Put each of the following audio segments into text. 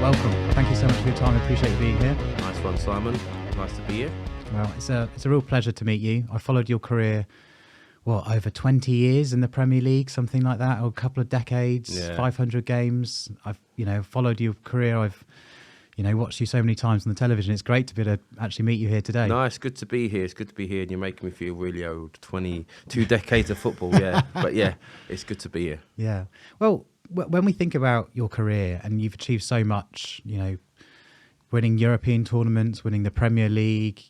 welcome. Thank you so much for your time. I appreciate you being here. Nice one, Simon. Nice to be here. Well, it's a real pleasure to meet you. I followed your career, over 20 years in the Premier League, something like that, or a couple of decades, Yeah. 500 games. I've, followed your career. I've, watched you so many times on the television. It's great to be able to actually meet you here today. No, it's good to be here. It's good to be here, and you're making me feel really old. 22 decades of football, yeah. But yeah, it's good to be here. Yeah. Well, when we think about your career and you've achieved so much, winning European tournaments, winning the Premier League,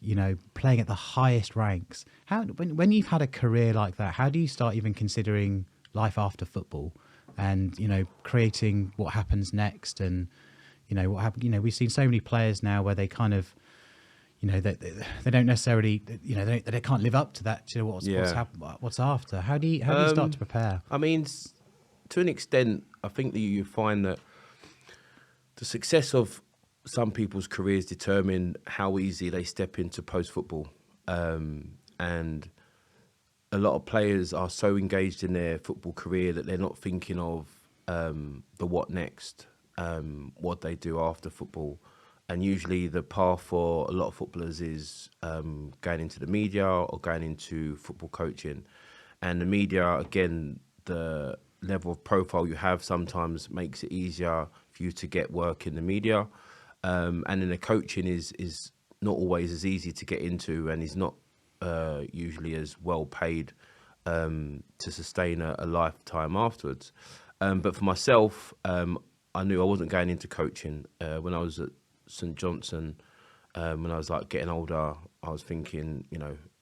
playing at the highest ranks. When you've had a career like that, how do you start even considering life after football and, creating what happens next? And, what happened, we've seen so many players now where they kind of, they don't necessarily, they can't live up to that, what's after. How do you start to prepare? I mean, to an extent, I think that you find that the success of some people's careers determine how easy they step into post-football. And a lot of players are so engaged in their football career that they're not thinking of the what next, what they do after football. And usually the path for a lot of footballers is going into the media or going into football coaching. And the media, again, the level of profile you have sometimes makes it easier for you to get work in the media. And then the coaching is not always as easy to get into, and is not usually as well paid to sustain a lifetime afterwards. But for myself, I knew I wasn't going into coaching. When I was at St Johnson, when I was like getting older, I was thinking,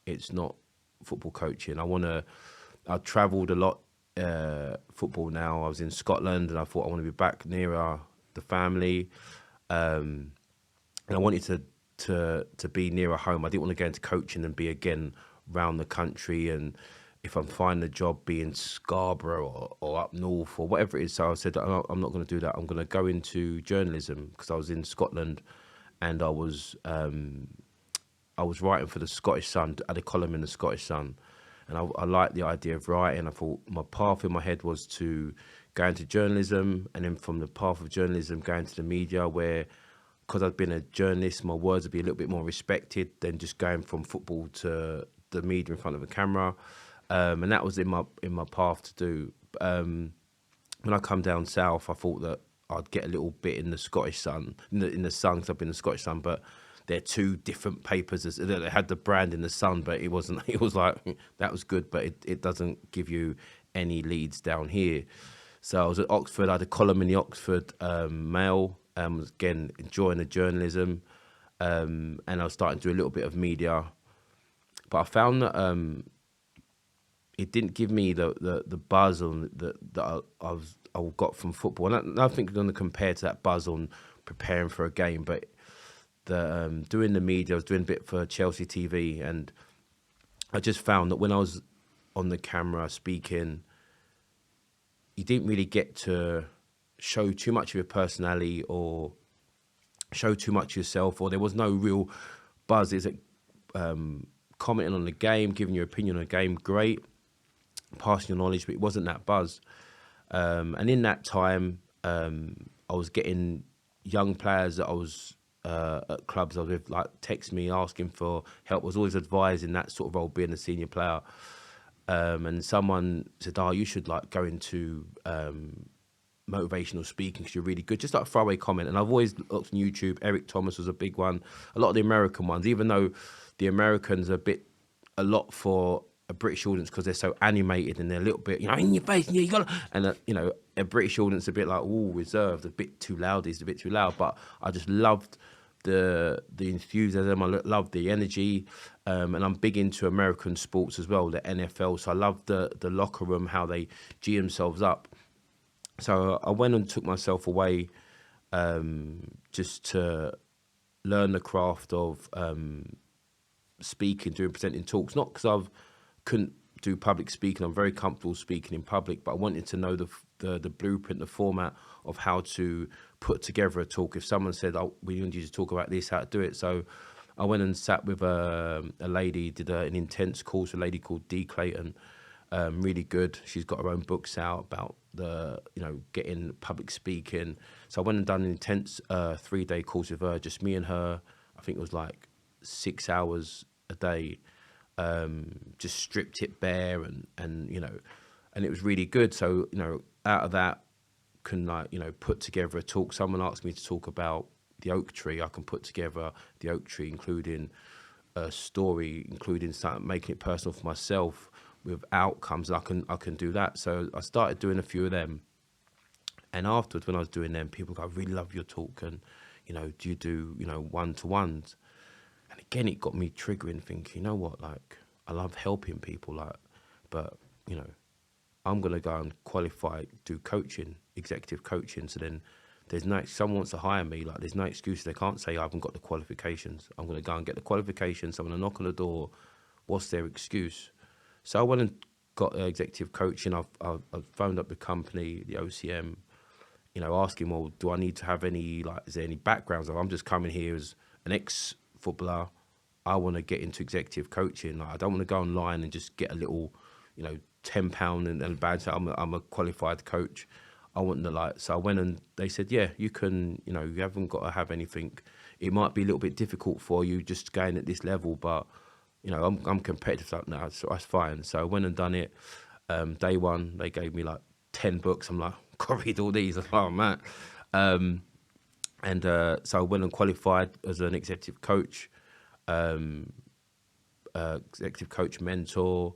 it's not football coaching. I travelled a lot, football now. I was in Scotland, and I thought I want to be back nearer the family. And I wanted to be nearer home. I didn't want to go into coaching and be again round the country, and if I'm finding a job, be in Scarborough or up north or whatever it is. So I said, I'm not going to do that. I'm going to go into journalism, because I was in Scotland and I was writing for the Scottish Sun. I had a column in the Scottish Sun, and I liked the idea of writing. I thought my path in my head was to go into journalism, and then from the path of journalism, go into the media, where, because I'd been a journalist, my words would be a little bit more respected than just going from football to the media in front of a camera. And that was in my path to do. When I come down south, I thought that I'd get a little bit in the Scottish Sun, in the Sun, because I've been in the Scottish Sun, but they're two different papers. They had the brand in the Sun, but it wasn't. It was like, that was good, but it doesn't give you any leads down here. So I was at Oxford. I had a column in the Oxford Mail. Again, enjoying the journalism, and I was starting to do a little bit of media, but I found that it didn't give me the buzz on that I got from football. And I think I'm going to compare to that buzz on preparing for a game, but the doing the media, I was doing a bit for Chelsea TV, and I just found that when I was on the camera speaking, you didn't really get to show too much of your personality or show too much of yourself, or there was no real buzz. Is it commenting on the game, giving your opinion on the game, great, passing your knowledge, but it wasn't that buzz. And in that time, I was getting young players that I was at clubs I was with, like, text me asking for help. I was always advising that sort of role, being a senior player. And someone said, you should like go into motivational speaking because you're really good. Just like a throwaway comment. And I've always looked on YouTube. Eric Thomas was a big one. A lot of the American ones, even though the Americans are a lot for a British audience because they're so animated and they're a little bit, in your face, you got to, and a British audience a bit like, reserved, a bit too loud. It's a bit too loud. But I just loved the enthusiasm. I love the energy, and I'm big into American sports as well, the NFL. So I love the locker room, how they G themselves up. So I went and took myself away, just to learn the craft of speaking, presenting talks. Not because I couldn't do public speaking. I'm very comfortable speaking in public, but I wanted to know the blueprint, the format of how to put together a talk. If someone said, we need you to talk about this, how to do it. So I went and sat with a lady, did an intense course, a lady called Dee Clayton, really good. She's got her own books out about getting public speaking. So I went and done an intense 3-day course with her, just me and her. I think it was like 6 hours a day, just stripped it bare, and and it was really good. So out of that, can put together a talk. Someone asked me to talk about the oak tree. I can put together the oak tree, including a story, including making it personal for myself with outcomes. I can do that. So I started doing a few of them, and afterwards, when I was doing them, people go, "I really love your talk," and do you do one-to-ones? And again, it got me triggering, thinking, you know what, like I love helping people, but I'm gonna go and qualify, do coaching, executive coaching. So then someone wants to hire me, like there's no excuse. They can't say I haven't got the qualifications. I'm gonna go and get the qualifications. I'm gonna knock on the door. What's their excuse? So I went and got executive coaching. I've phoned up the company, the OCM, asking, well, do I need to have any, is there any backgrounds? I'm just coming here as an ex-footballer. I want to get into executive coaching. I don't want to go online and just get a little, £10 and a badge. I'm a qualified coach. I want so I went and they said, yeah, you can, you haven't got to have anything. It might be a little bit difficult for you just going at this level, but, I'm competitive like now, so that's fine. So I went and done it. Day one, they gave me 10 books. I'm like, gotta read all these. I'm like, oh, man. So I went and qualified as an executive coach, mentor,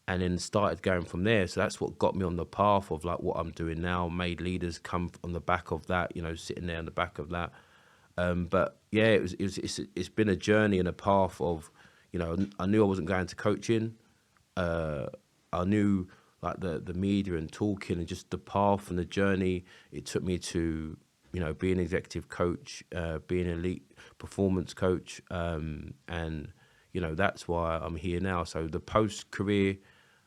and then started going from there. So that's what got me on the path of what I'm doing now. Made leaders come on the back of that, sitting there on the back of that. But yeah, it's been a journey and a path of, I knew I wasn't going to coaching. I knew the media and talking and just the path and the journey it took me to, being an executive coach, being an elite performance coach. And, that's why I'm here now. So the post-career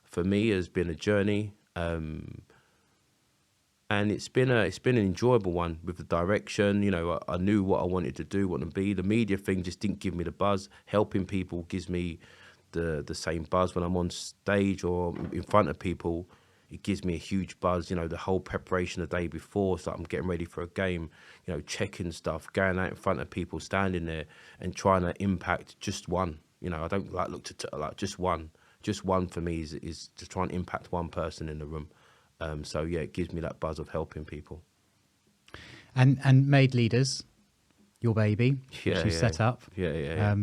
for me has been a journey. And it's been an enjoyable one with the direction. I knew what I wanted to do, what to be. The media thing just didn't give me the buzz. Helping people gives me the same buzz when I'm on stage or in front of people. It gives me a huge buzz. The whole preparation the day before, so I'm getting ready for a game. Checking stuff, going out in front of people, standing there and trying to impact just one. I don't look to just one. Just one for me is to try and impact one person in the room. So yeah, it gives me that buzz of helping people. And Made Leaders, your baby, which you set up. Yeah.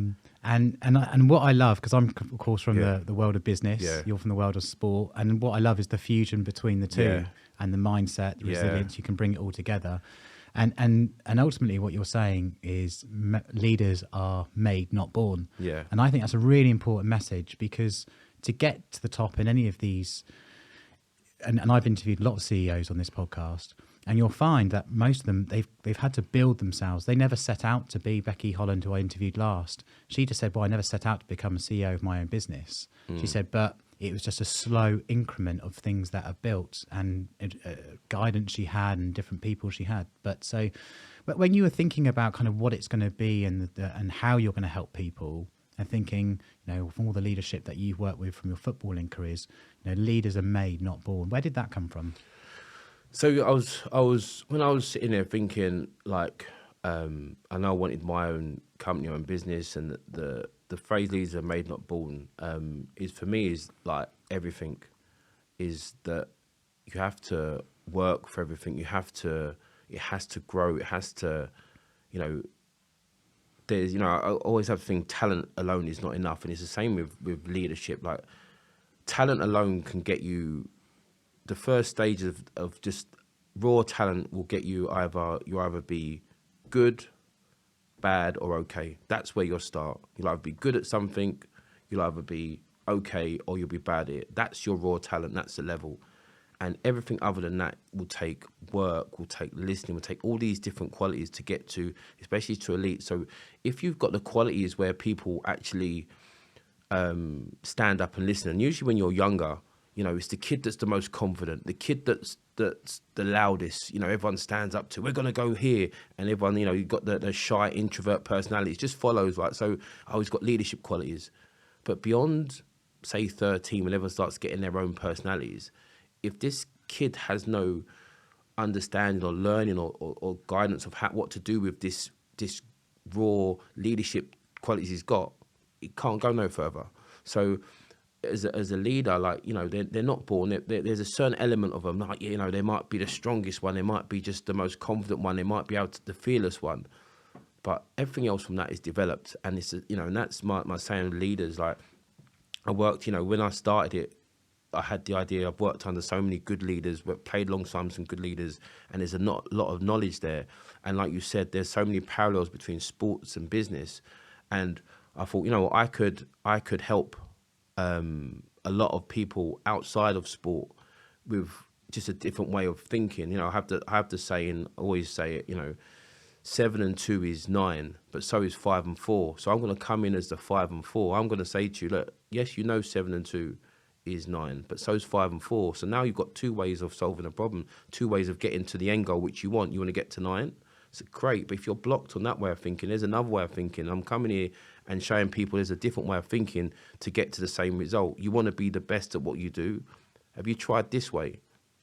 And what I love, because I'm of course from the world of business, you're from the world of sport, and what I love is the fusion between the two and the mindset, the resilience. You can bring it all together, and ultimately what you're saying is leaders are made, not born. Yeah. And I think that's a really important message, because to get to the top in any of these, and I've interviewed a lot of CEOs on this podcast, and you'll find that most of them, they've had to build themselves. They never set out to be Becky Holland, who I interviewed last. She just said, well, I never set out to become a CEO of my own business. She said, but it was just a slow increment of things that are built, and guidance she had and different people she had. But when you were thinking about kind of what it's going to be and how you're going to help people, and thinking, from all the leadership that you've worked with from your footballing careers, leaders are made, not born. Where did that come from? So I was when I was sitting there thinking, I know I wanted my own company, my own business, and the phrase "leaders are made, not born" is for me is everything. Is that you have to work for everything. It has to grow. It has to, there's, I always have to think talent alone is not enough. And it's the same with leadership. Talent alone can get you, the first stage of just raw talent will get you you'll either be good, bad, or okay. That's where you'll start. You'll either be good at something, you'll either be okay, or you'll be bad at it. That's your raw talent. That's the level. And everything other than that will take work, will take listening, will take all these different qualities to get to, especially to elite. So if you've got the qualities where people actually stand up and listen, and usually when you're younger, it's the kid that's the most confident, the kid that's the loudest, everyone stands up to, we're going to go here. And everyone, you've got the shy introvert personality. It just follows, right? So I always got leadership qualities. But beyond say 13, when everyone starts getting their own personalities, if this kid has no understanding or learning or guidance of what to do with this raw leadership qualities he's got, it can't go no further. So as a leader, like, you know, they're not born. There's a certain element of them, like, you know, they might be the strongest one, they might be just the most confident one, they might be the fearless one, but everything else from that is developed. And it's, you know, and that's my saying with leaders. Like, I worked, you know, when I started it, I had the idea. I've worked under so many good leaders, but played alongside some good leaders, and there's a lot of knowledge there. And like you said, there's so many parallels between sports and business. And I thought, you know, I could help a lot of people outside of sport with just a different way of thinking. You know, I have to say, and always say it, you know, 7 and 2 is 9, but so is 5 and 4. So I'm going to come in as the 5 and 4. I'm going to say to you, look, yes, you know, 7 and 2 is 9, but so is 5 and 4. So now you've got 2 ways of solving a problem, 2 ways of getting to the end goal, which you want. You want to get to 9. It's great, but if you're blocked on that way of thinking, there's another way of thinking. I'm coming here and showing people there's a different way of thinking to get to the same result. You want to be the best at what you do. Have you tried this way?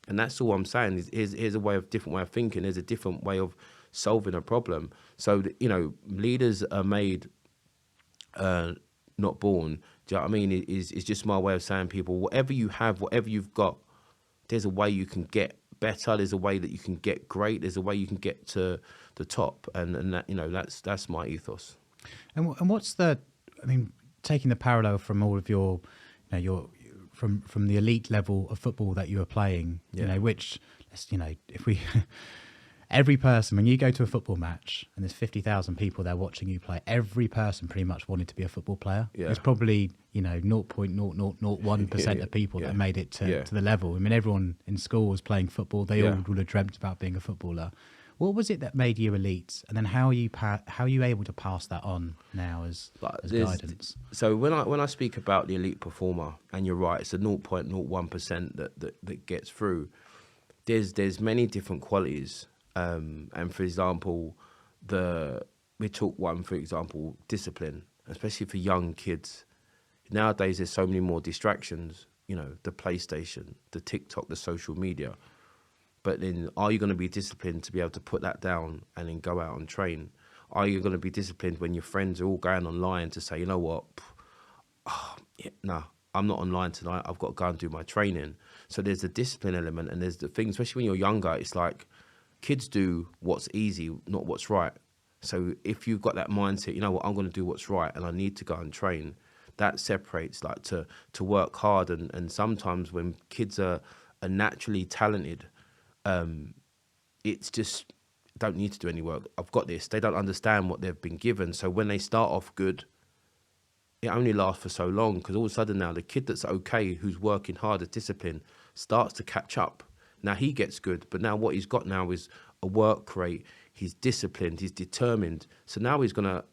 And that's all I'm saying. Here's a different way of thinking. There's a different way of solving a problem. So, you know, leaders are made, not born. Do you know what I mean? It's just my way of saying, people, whatever you have, whatever you've got, there's a way you can get better. There's a way that you can get great. There's a way you can get to the top. And that, you know, that's my ethos. And what's I mean, taking the parallel from all of your, you know, from the elite level of football that you were playing, you know, which, you know, if we, every person, when you go to a football match and there's 50,000 people there watching you play, every person pretty much wanted to be a football player. Yeah. There's probably, you know, 0.0001% of people that made it to the level. I mean, everyone in school was playing football. They all would have dreamt about being a footballer. What was it that made you elite? And then how are you able to pass that on now as guidance? So when I speak about the elite performer, and you're right, it's the 0.01% that gets through. There's many different qualities. And for example, we talk one, for example, discipline, especially for young kids. Nowadays, there's so many more distractions, you know, the PlayStation, the TikTok, the social media. But then are you going to be disciplined to be able to put that down and then go out and train? Are you going to be disciplined when your friends are all going online to say, you know what, I'm not online tonight, I've got to go and do my training. So there's the discipline element, and there's the thing, especially when you're younger, it's like, kids do what's easy, not what's right. So if you've got that mindset, you know what, I'm going to do what's right and I need to go and train, that separates, like, to work hard. And sometimes when kids are naturally talented, it's just, don't need to do any work. I've got this. They don't understand what they've been given. So when they start off good, it only lasts for so long, because all of a sudden now the kid that's okay, who's working hard at discipline, starts to catch up. Now he gets good, but now what he's got now is a work rate. He's disciplined, he's determined. So now he's going to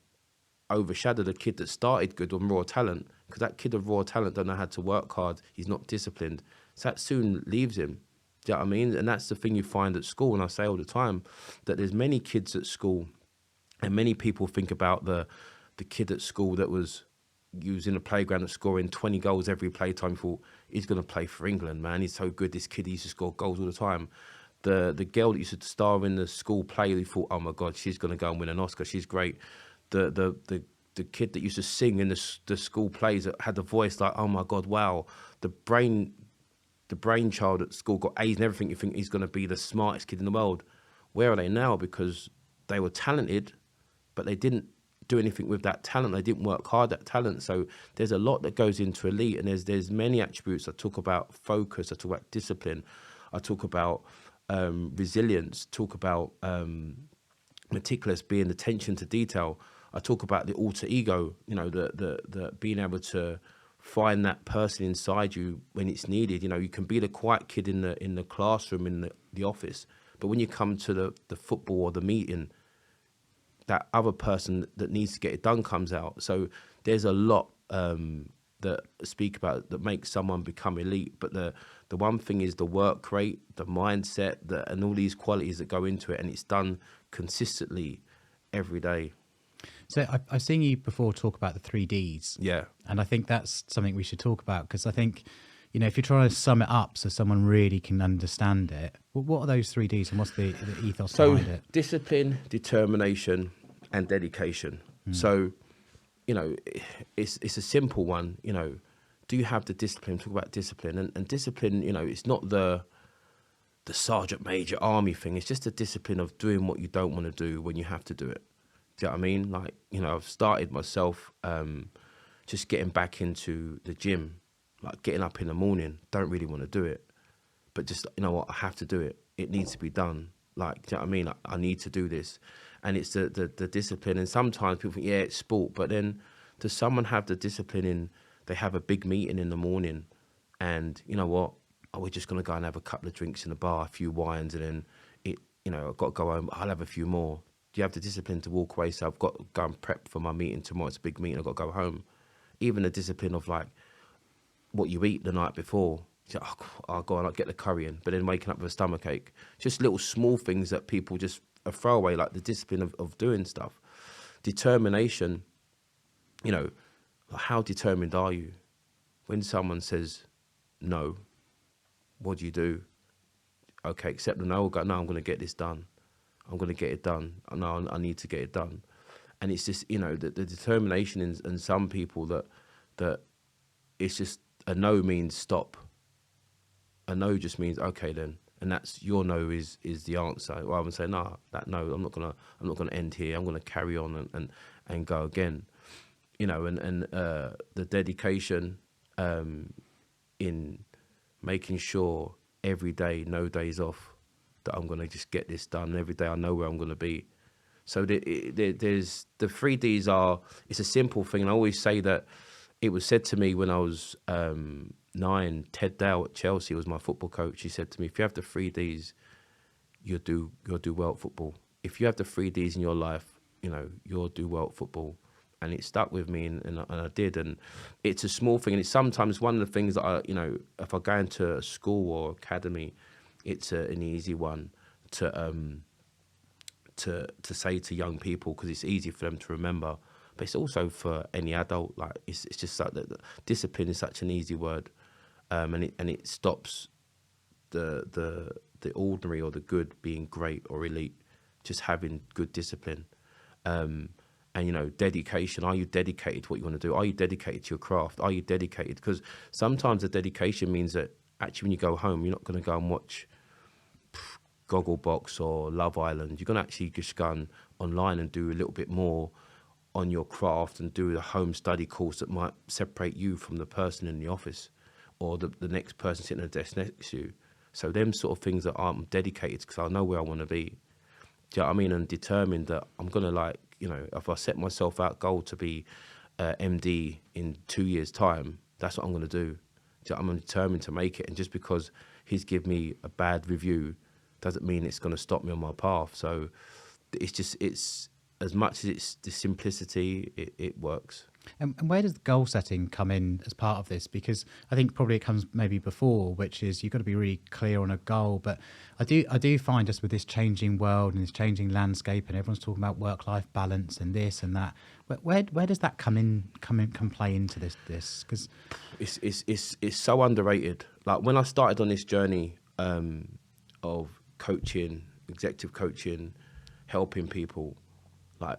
overshadow the kid that started good on raw talent, because that kid of raw talent don't know how to work hard. He's not disciplined. So that soon leaves him. Do you know what I mean? And that's the thing you find at school. And I say all the time that there's many kids at school, and many people think about the kid at school that was using the playground and scoring 20 goals every playtime. Thought, he's going to play for England, man. He's so good. This kid, he used to score goals all the time. The girl that used to star in the school play, they thought, oh my God, she's going to go and win an Oscar. She's great. The kid that used to sing in the school plays that had the voice like, oh my God, wow. The brainchild at school got A's and everything. You think he's going to be the smartest kid in the world. Where are they now? Because they were talented, but they didn't do anything with that talent. They didn't work hard at talent. So there's a lot that goes into elite, and there's many attributes. I talk about focus, I talk about discipline, I talk about resilience, talk about meticulous, being attention to detail. I talk about the alter ego, you know, the being able to find that person inside you when it's needed. You know, you can be the quiet kid in the classroom, in the office, but when you come to the football or the meeting, that other person that needs to get it done comes out. So there's a lot that speak about that makes someone become elite. But the one thing is the work rate, the mindset, and all these qualities that go into it, and it's done consistently every day. So I've seen you before talk about the 3Ds. Yeah. And I think that's something we should talk about, because I think, you know, if you're trying to sum it up so someone really can understand it, what are those 3Ds and what's the ethos So behind it? discipline, determination, and dedication. So, you know, it's a simple one. You know, do you have the discipline? Talk about discipline, and discipline. You know, it's not the sergeant major army thing. It's just the discipline of doing what you don't want to do when you have to do it. Do you know what I mean? Like, you know, I've started myself just getting back into the gym, like getting up in the morning. Don't really want to do it, but just, you know what, I have to do it. It needs to be done. Like, do you know what I mean? I need to do this. And it's the discipline. And sometimes people think, yeah, it's sport. But then does someone have the discipline in, they have a big meeting in the morning and, you know what, oh, we're just going to go and have a couple of drinks in the bar, a few wines, and then, you know, I've got to go home, I'll have a few more. Do you have the discipline to walk away? So I've got to go and prep for my meeting tomorrow. It's a big meeting, I've got to go home. Even the discipline of, like, what you eat the night before. So, oh, I'll go and I'll get the curry in, but then waking up with a stomachache. Just little small things that people just throw away, like the discipline of doing stuff. Determination, you know, how determined are you? When someone says no, what do? Okay, accept the no, or go, no, I'm going to get this done. I'm going to get it done. No, I need to get it done. And it's just, you know, the determination in some people that it's just a no means stop. A no just means okay then, and that's your no is the answer. Rather than say no, that no, I'm not gonna end here. I'm gonna carry on and go again. You know, and the dedication in making sure every day, no days off, that I'm gonna just get this done. Every day I know where I'm gonna be. So there's the 3Ds are. It's a simple thing, and I always say that. It was said to me when I was 9, Ted Dow at Chelsea was my football coach. He said to me, if you have the 3Ds, you'll do well at football. If you have the 3Ds in your life, you know, you'll do well at football. And it stuck with me, and I did. And it's a small thing, and it's sometimes one of the things that I, you know, if I go into a school or academy, it's an easy one to say to young people, because it's easy for them to remember. But it's also for any adult. Like it's just like that. Discipline is such an easy word, and it stops the ordinary or the good being great or elite. Just having good discipline, and you know, dedication. Are you dedicated to what you want to do? Are you dedicated to your craft? Are you dedicated? Because sometimes the dedication means that actually when you go home, you're not going to go and watch Gogglebox or Love Island. You're going to actually just go online and do a little bit more on your craft and do a home study course that might separate you from the person in the office or the next person sitting at the desk next to you. So them sort of things that I'm dedicated because I know where I want to be. Do you know what I mean? And determined that I'm going to, like, you know, if I set myself out goal to be MD in 2 years' time, that's what I'm going to do. I'm determined to make it. And just because he's given me a bad review doesn't mean it's going to stop me on my path. So it's as much as it's the simplicity, it works. And where does the goal setting come in as part of this? Because I think probably it comes maybe before, which is you've got to be really clear on a goal. But I do find just with this changing world and this changing landscape, and everyone's talking about work-life balance and this and that. Where does that come play into this? Because it's so underrated. Like when I started on this journey of coaching, executive coaching, helping people. Like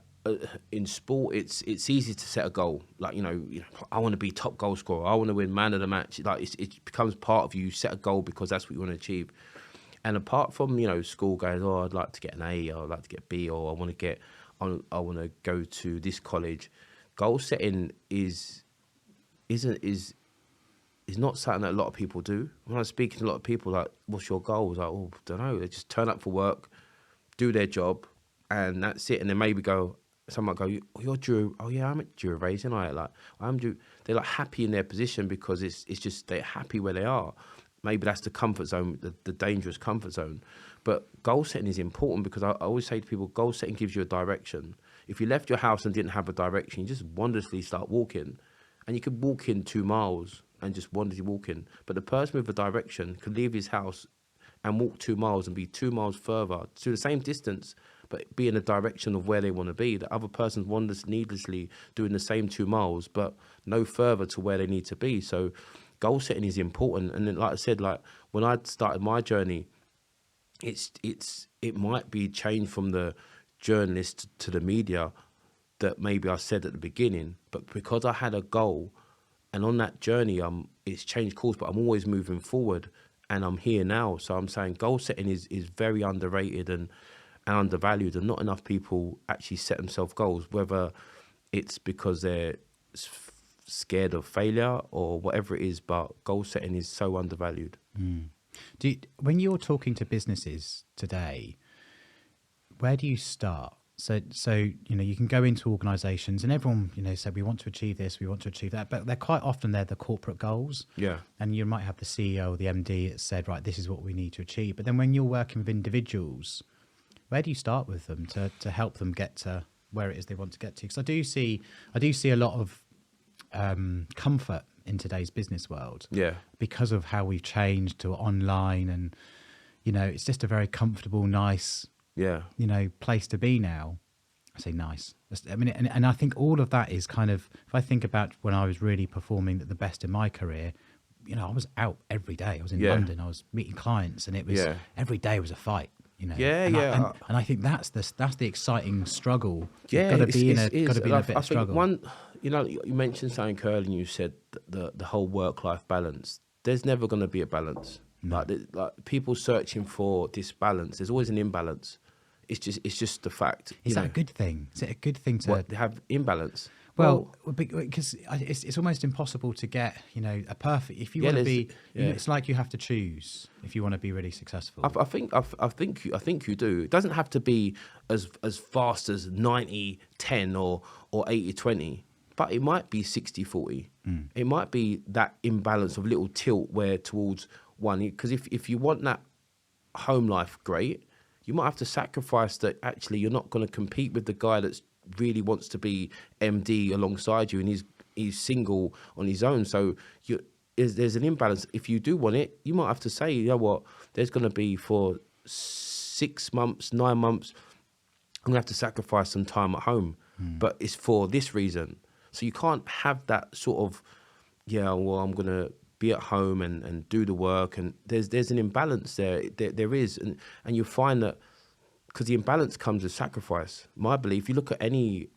in sport, it's easy to set a goal. Like, you know, I want to be top goal scorer. I want to win man of the match. Like it becomes part of you. You set a goal because that's what you want to achieve. And apart from, you know, school going, oh, I'd like to get an A, or I'd like to get B, or I want to go to this college. Goal setting is not something that a lot of people do. When I'm speaking to a lot of people, like, what's your goal? I was like, oh, I don't know. They just turn up for work, do their job, and that's it. And then maybe someone might go, oh, you're Drew. Oh yeah, I'm at Drew Race, and I'm Drew. They're like happy in their position because it's just they're happy where they are. Maybe that's the comfort zone, the dangerous comfort zone. But goal setting is important because I always say to people, goal setting gives you a direction. If you left your house and didn't have a direction, you just wondrously start walking, and you could walk in 2 miles and just wondrously walking. But the person with a direction could leave his house and walk 2 miles and be 2 miles further to the same distance, but be in the direction of where they want to be. The other person's wanders needlessly doing the same 2 miles, but no further to where they need to be. So goal setting is important. And then, like I said, like when I started my journey, it might be changed from the journalist to the media that maybe I said at the beginning, but because I had a goal, and on that journey, it's changed course, but I'm always moving forward, and I'm here now. So I'm saying goal setting is very underrated and undervalued, and not enough people actually set themselves goals, whether it's because they're scared of failure or whatever it is, but goal setting is so undervalued. When you're talking to businesses today, where do you start? So you can go into organisations and everyone said we want to achieve this, we want to achieve that, but they're quite often they're the corporate goals. Yeah. And you might have the CEO or the MD that said, right, this is what we need to achieve. But then when you're working with individuals, where do you start with them to help them get to where it is they want to get to? Because I do see a lot of comfort in today's business world. Yeah. Because of how we've changed to online, and it's just a very comfortable, nice. Yeah. Place to be now. I say nice. I mean, and I think all of that is kind of, if I think about when I was really performing at the best in my career, I was out every day. I was in London. I was meeting clients, and it was every day was a fight. Yeah. And I think that's the exciting struggle. Yeah, You've got to be in a bit of struggle. One, you mentioned something earlier, and you said the whole work-life balance. There's never going to be a balance. No. Like people searching for this balance. There's always an imbalance. It's just the fact. Is that a good thing? Is it a good thing to have imbalance? Well, because it's almost impossible to get a perfect. If you want to be, it's like you have to choose if you want to be really successful. I think you do. It doesn't have to be as fast as 90-10 or 80-20, but it might be 60-40. It might be that imbalance of little tilt where towards one. Because if you want that home life, great. You might have to sacrifice that. Actually, you're not going to compete with the guy that's really wants to be MD alongside you, and he's single on his own. So there's an imbalance. If you do want it, you might have to say, you know what, there's going to be for 6 months, 9 months, I'm going to have to sacrifice some time at home, but it's for this reason. So you can't have that sort of, I'm going to be at home and do the work, and there's an imbalance there. There is, and you find that because the imbalance comes with sacrifice. My belief, you look at any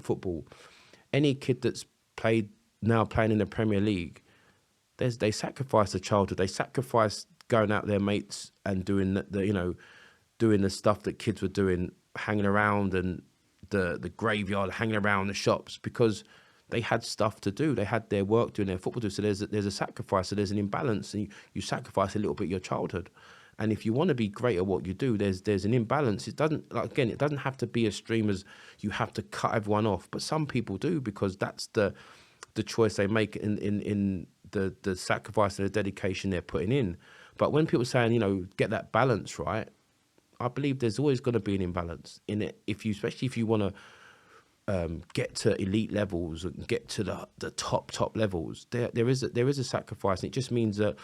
football, any kid that's playing in the Premier League, they sacrifice their childhood, they sacrifice going out with their mates and doing the stuff that kids were doing, hanging around and the graveyard, hanging around the shops, because they had stuff to do. They had their work doing their football to do. So there's a sacrifice. So there's an imbalance, and you sacrifice a little bit of your childhood. And if you want to be great at what you do, there's an imbalance. It doesn't have to be as extreme as you have to cut everyone off. But some people do, because that's the choice they make in the sacrifice and the dedication they're putting in. But when people are saying, get that balance right, I believe there's always going to be an imbalance in it. Especially if you want to get to elite levels and get to the top levels, there is a sacrifice. And it just means that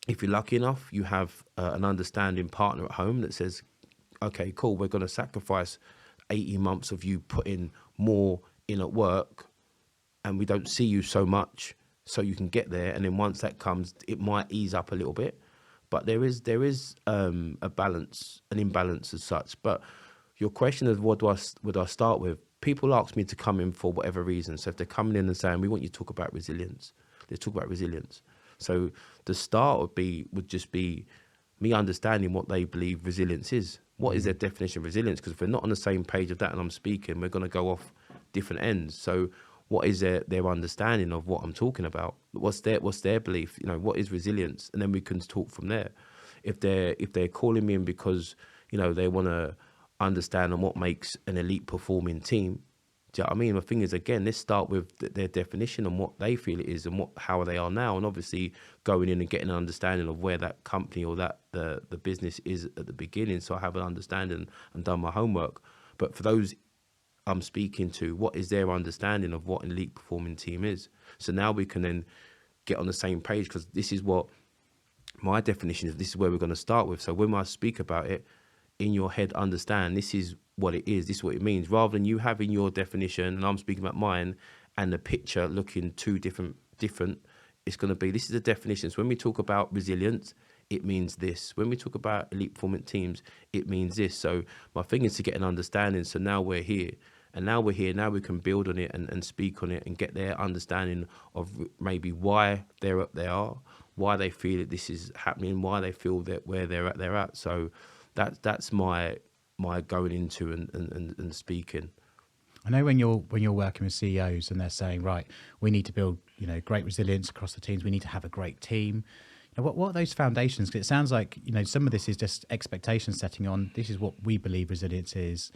if you're lucky enough, you have an understanding partner at home that says, okay, cool, we're going to sacrifice 18 months of you putting more in at work, and we don't see you so much, so you can get there. And then once that comes, it might ease up a little bit, but there is a balance, an imbalance as such. But your question is, what do I start with? People ask me to come in for whatever reason. So if they're coming in and saying, we want you to talk about resilience, let's talk about resilience. So the start would just be me understanding what they believe resilience is. What is their definition of resilience? Because if we're not on the same page of that and I'm speaking, we're going to go off different ends. So what is their understanding of what I'm talking about? What's their belief? What is resilience? And then we can talk from there. If they're calling me in because they want to understand on what makes an elite performing team. Do you know what I mean? The thing is, again, let's start with their definition and what they feel it is and how they are now, and obviously going in and getting an understanding of where that company or that the business is at the beginning, so I have an understanding and done my homework. But for those I'm speaking to, what is their understanding of what an elite performing team is? So now we can then get on the same page, because this is what my definition of this is where we're going to start with. So when I speak about it, in your head, understand this is what it is, this is what it means, rather than you having your definition and I'm speaking about mine and the picture looking two different. It's going to be, this is the definition. So when we talk about resilience, it means this. When we talk about elite performance teams, it means this. So my thing is to get an understanding. So now we're here. And now we're here. Now we can build on it and speak on it and get their understanding of maybe why they're up they are, why they feel that this is happening, why they feel that where they're at. So that's my going into and speaking. I know when you're working with CEOs and they're saying, right, we need to build, great resilience across the teams. We need to have a great team. What are those foundations? Because it sounds like, some of this is just expectation setting on, this is what we believe resilience is.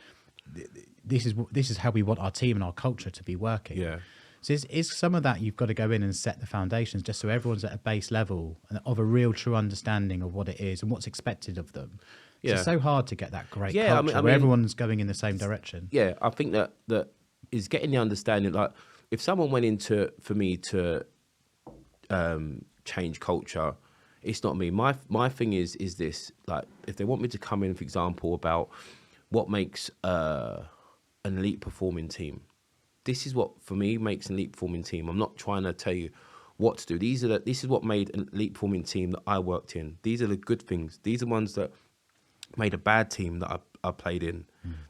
This is how we want our team and our culture to be working. Yeah. So is some of that you've got to go in and set the foundations just so everyone's at a base level of a real true understanding of what it is and what's expected of them. Yeah. It's so hard to get that great Yeah, culture where everyone's going in the same direction. Yeah, I think that is getting the understanding. Like, if someone went into for me to change culture, it's not me. My thing is this. Like, if they want me to come in, for example, about what makes an elite performing team, this is what for me makes an elite performing team. I'm not trying to tell you what to do. This is what made an elite performing team that I worked in. These are the good things. These are ones that made a bad team that I played in.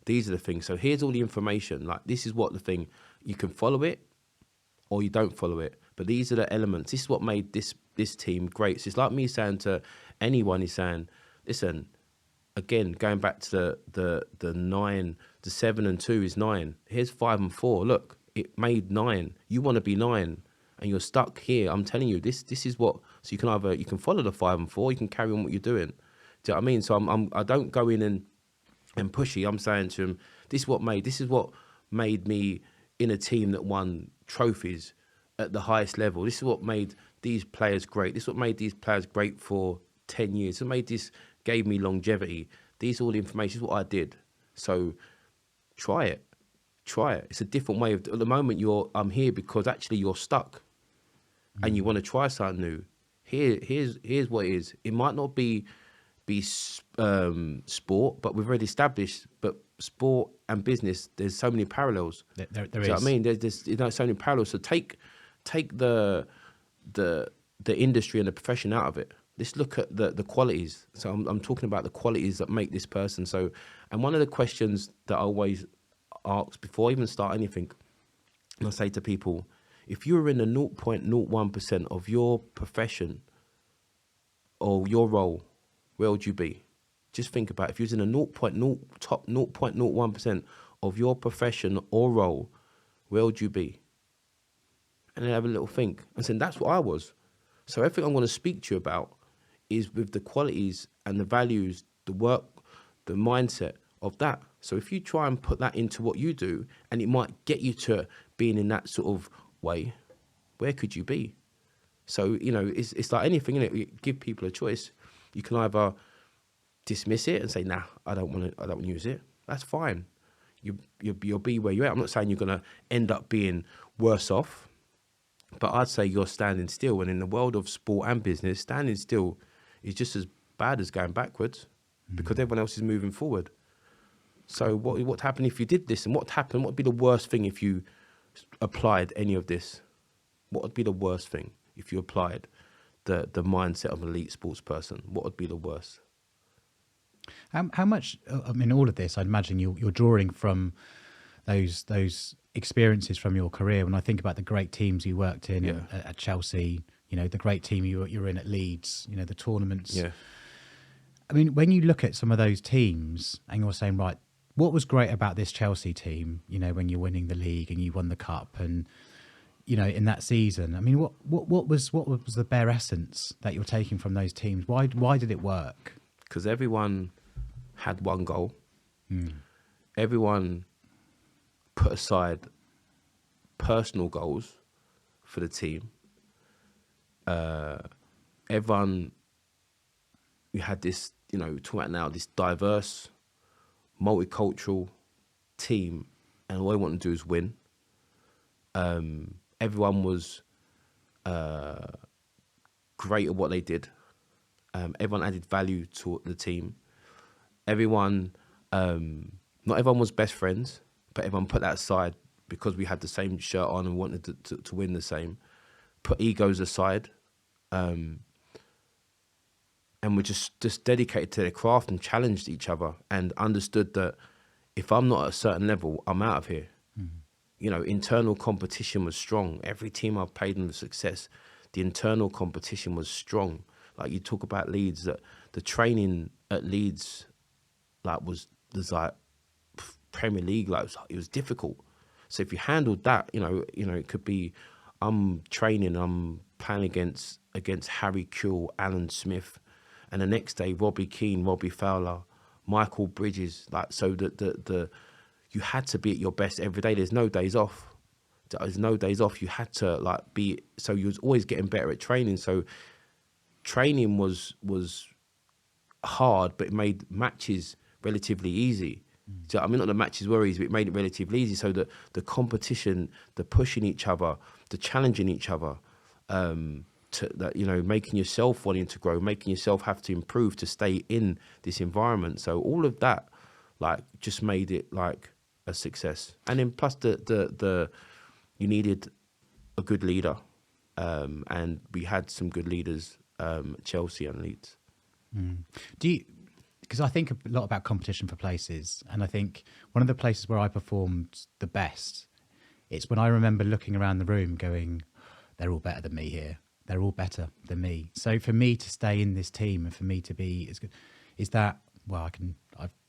These are the things. So here's all the information. Like, this is what the thing, you can follow it or you don't follow it. But these are the elements. This is what made this team great. So it's like me saying to anyone, is saying, listen, again, going back to the 9, the 7 and 2 is 9. Here's 5 and 4. Look, it made 9. You want to be 9 and you're stuck here. I'm telling you, this is what, so you can follow the 5 and 4, you can carry on what you're doing. Do you know what I mean? So I don't go in and pushy. I'm saying to him, this is what made me in a team that won trophies at the highest level. This is what made these players great. This is what made these players great for 10 years. It gave me longevity. These are all the information. This is what I did. So try it. It's a different way of, at the moment I'm here because actually you're stuck and you want to try something new. Here's what it is. It might not be sport, but we've already established. But sport and business, there's so many parallels. There Do is. you know what I mean? There's so many parallels. So take the industry and the profession out of it. Let's look at the qualities. So I'm talking about the qualities that make this person. So, and one of the questions that I always ask before I even start anything, and I say to people, if you were in the 0.01% of your profession or your role, where would you be? Just think about it. If you was in a top 0.01% of your profession or role, where would you be? And then have a little think. And saying that's what I was. So everything I'm going to speak to you about is with the qualities and the values, the work, the mindset of that. So if you try and put that into what you do, and it might get you to being in that sort of way, where could you be? So, it's like anything, innit? You give people a choice. You can either dismiss it and say, nah, I don't want to use it. That's fine. You'll be where you're at. I'm not saying you're going to end up being worse off, but I'd say you're standing still. And in the world of sport and business, standing still is just as bad as going backwards because everyone else is moving forward. So what happened if you did this? And what would be the worst thing if you applied any of this? What would be the worst thing if you applied the mindset of an elite sports person? What would be the worst? How much, I mean, all of this, I'd imagine you're drawing from those experiences from your career. When I think about the great teams you worked in at Chelsea, the great team you were in at Leeds, the tournaments. Yeah. I mean, when you look at some of those teams and you're saying, right, what was great about this Chelsea team, when you're winning the league and you won the cup and, in that season, I mean, what was the bare essence that you're taking from those teams? Why did it work? Because everyone had one goal. Everyone put aside personal goals for the team. Everyone, we had this, talking about now, this diverse, multicultural team, and all they want to do is win. Everyone was great at what they did. Everyone added value to the team. Everyone, not everyone was best friends, but everyone put that aside because we had the same shirt on and wanted to win the same. Put egos aside, and we're just dedicated to their craft and challenged each other and understood that if I'm not at a certain level, I'm out of here. You know, internal competition was strong. Every team I've played in the success, the internal competition was strong. Like you talk about Leeds, that the training at Leeds, like was like Premier League, like it was difficult. So if you handled that, you know, it could be, I'm training, I'm playing against Harry Kewell, Alan Smith, and the next day Robbie Keane, Robbie Fowler, Michael Bridges, like so the you had to be at your best every day. There's no days off. There's no days off. You had to like be, so you was always getting better at training. So training was hard, but it made matches relatively easy. So, I mean, not the matches were easy, but it made it relatively easy. So that the competition, the pushing each other, the challenging each other, that, you know, making yourself wanting to grow, making yourself have to improve to stay in this environment. So all of that, like, just made it like a success. And then plus the you needed a good leader, and we had some good leaders, Chelsea and Leeds. Do you? Because I think a lot about competition for places, and I think one of the places where I performed the best, it's when I remember looking around the room going, they're all better than me here. They're all better than me. So for me to stay in this team and for me to be as good, is that, well,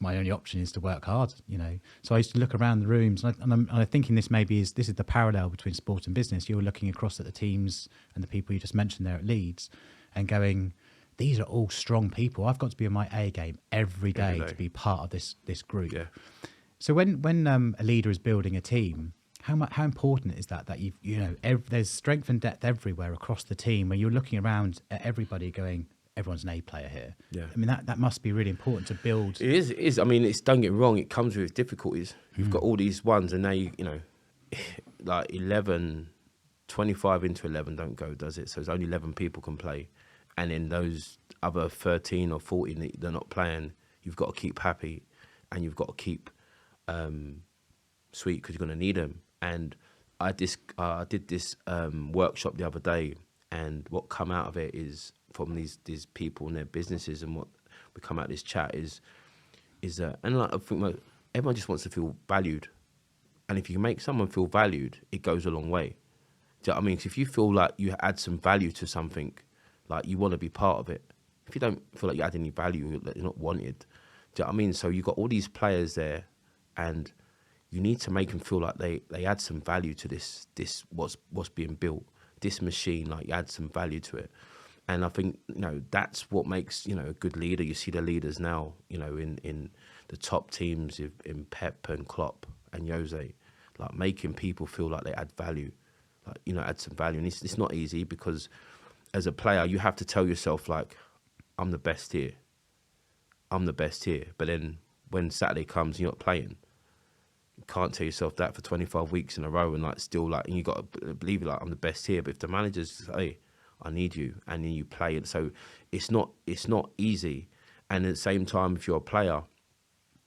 my only option is to work hard, you know. So I used to look around the rooms, and I'm thinking this is the parallel between sport and business. You're looking across at the teams and the people you just mentioned there at Leeds and going, these are all strong people. I've got to be on my A game every day to be part of this group. Yeah. So when a leader is building a team, how important is that there's strength and depth everywhere across the team, where you're looking around at everybody going, everyone's an A player here. Yeah. I mean, that must be really important to build. It is. I mean, don't get me wrong, it comes with difficulties. You've got all these ones, and now you know, like 11, 25 into 11 don't go, does it? So it's only 11 people can play. And then those other 13 or 14 that they're not playing, you've got to keep happy, and you've got to keep sweet, because you're going to need them. And I did this workshop the other day, and what come out of it is, from these people and their businesses, and what we come out of this chat is and like, I think everyone just wants to feel valued, and if you can make someone feel valued, it goes a long way. Do you know what I mean? 'Cause if you feel like you add some value to something, like you want to be part of it. If you don't feel like you add any value, that you're not wanted. Do you know what I mean? So you've got all these players there, and you need to make them feel like they add some value to this what's being built. This machine, like, you add some value to it. And I think, you know, that's what makes, you know, a good leader. You see the leaders now, you know, in the top teams, in Pep and Klopp and Jose, like making people feel like they add value, like, you know, add some value. And it's not easy, because as a player, you have to tell yourself, like, I'm the best here. I'm the best here. But then when Saturday comes, you're not playing. You can't tell yourself that for 25 weeks in a row, and like still, like, and you got to believe it, like, I'm the best here. But if the manager's say, hey, I need you, and then you play it, so it's not easy. And at the same time, if you're a player,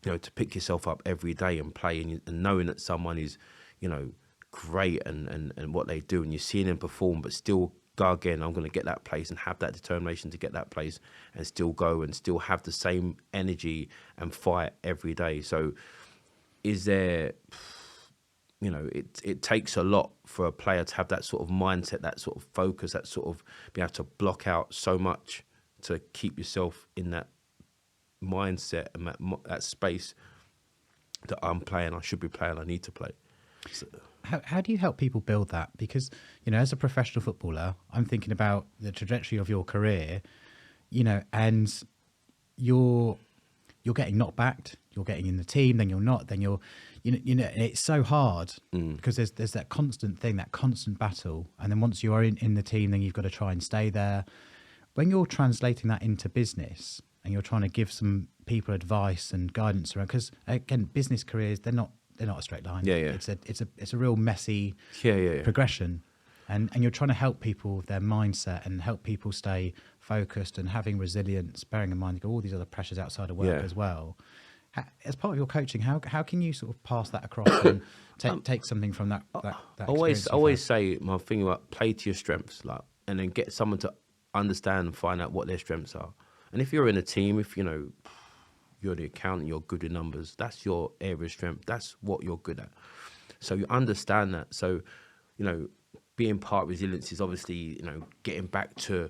you know, to pick yourself up every day and play, and knowing that someone is, you know, great and what they do, and you're seeing them perform, but still go again, I'm going to get that place, and have that determination to get that place, and still go and still have the same energy and fight every day. So is there, you know, it takes a lot for a player to have that sort of mindset, that sort of focus, that sort of be able to block out so much to keep yourself in that mindset and that space that I'm playing, I should be playing, I need to play. So, how do you help people build that? Because, you know, as a professional footballer, I'm thinking about the trajectory of your career, you know, and you're getting not backed, you're getting in the team, then you're not, then you're, you know, it's so hard because there's that constant thing, that constant battle. And then once you are in the team, then you've got to try and stay there. When you're translating that into business and you're trying to give some people advice and guidance around, because again, business careers, they're not a straight line. Yeah. It's a real messy progression. And you're trying to help people with their mindset and help people stay focused and having resilience, bearing in mind you've got all these other pressures outside of work Yeah. as well. As part of your coaching, how can you sort of pass that across and take something from that experience you've Always had? say my thing about play to your strengths, like, and then get someone to understand and find out what their strengths are. And if you're in a team, if you know you're the accountant, you're good with numbers, that's your area of strength. That's what you're good at. So you understand that. So, you know, being part of resilience is obviously, you know, getting back to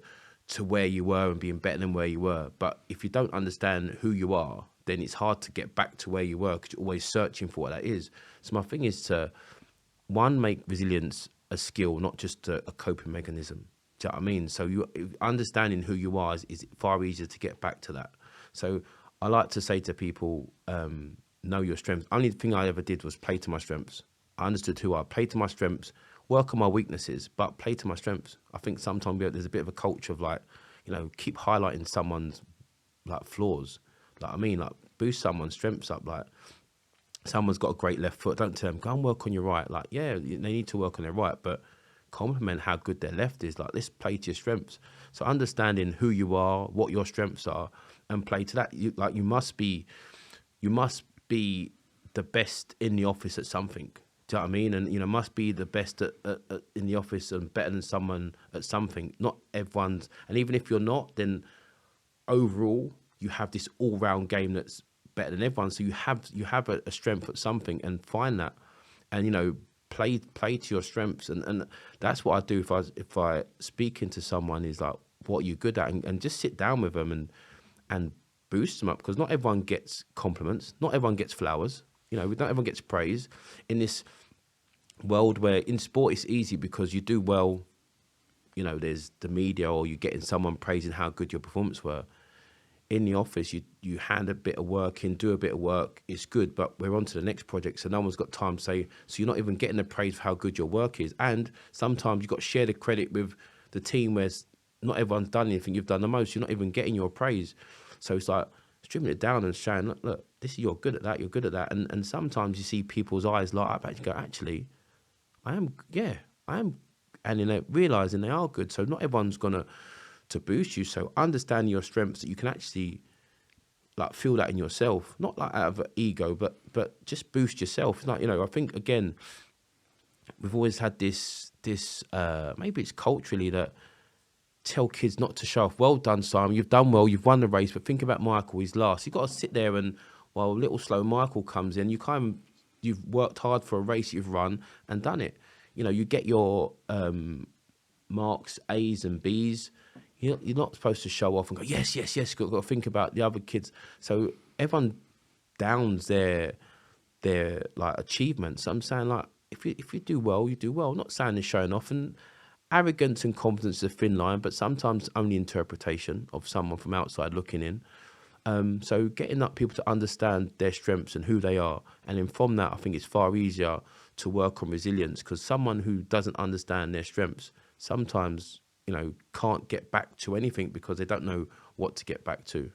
where you were and being better than where you were. But if you don't understand who you are, then it's hard to get back to where you were because you're always searching for what that is. So my thing is to, one, make resilience a skill, not just a coping mechanism. Do you know what I mean? So understanding who you are is far easier to get back to that. So I like to say to people, know your strengths. Only thing I ever did was play to my strengths. I understood who I play to my strengths, work on my weaknesses, but play to my strengths. I think sometimes there's a bit of a culture of like, you know, keep highlighting someone's like flaws. Like, I mean, like boost someone's strengths up. Like, someone's got a great left foot, don't tell them, go and work on your right. Like, yeah, they need to work on their right, but compliment how good their left is. Like, let's play to your strengths. So understanding who you are, what your strengths are, and play to that. You must be the best in the office at something. Do you know what I mean? And, you know, must be the best in the office and better than someone at something. Not everyone's, and even if you're not, then overall you have this all-round game that's better than everyone. So you have a strength at something, and find that, and, you know, play to your strengths, and that's what I do if I speak into someone, is like, what are you good at, and just sit down with them and boost them up, because not everyone gets compliments, not everyone gets flowers, you know, not everyone gets praise in this world where in sport it's easy because you do well, you know, there's the media, or you're getting someone praising how good your performance were. In the office, you hand a bit of work in, do a bit of work, it's good, but we're on to the next project, so no one's got time to say, so you're not even getting the praise for how good your work is. And sometimes you've got to share the credit with the team where not everyone's done anything, you've done the most, you're not even getting your praise. So it's like streaming it down and showing, look, this is, you're good at that, you're good at that. And sometimes you see people's eyes light up, actually go, actually, I am, and then they're realising they are good. So not everyone's gonna to boost you. So understand your strengths, that you can actually like feel that in yourself, not like out of ego, but just boost yourself. It's like, you know, I think again, we've always had this maybe it's culturally that tell kids not to show off. Well done, Simon, you've done well, you've won the race, but think about Michael, he's last. You've got to sit there, and while little slow Michael comes in, you've worked hard for a race you've run and done it. You know, you get your marks, A's and B's. You're not supposed to show off and go, yes. You've got to think about the other kids. So everyone downs their like achievements. I'm saying, like, if you do well, you do well. I'm not saying they're showing off. And arrogance and confidence is a thin line, but sometimes only interpretation of someone from outside looking in. So getting up people to understand their strengths and who they are, and then from that, I think it's far easier to work on resilience, because someone who doesn't understand their strengths sometimes, you know, can't get back to anything because they don't know what to get back to.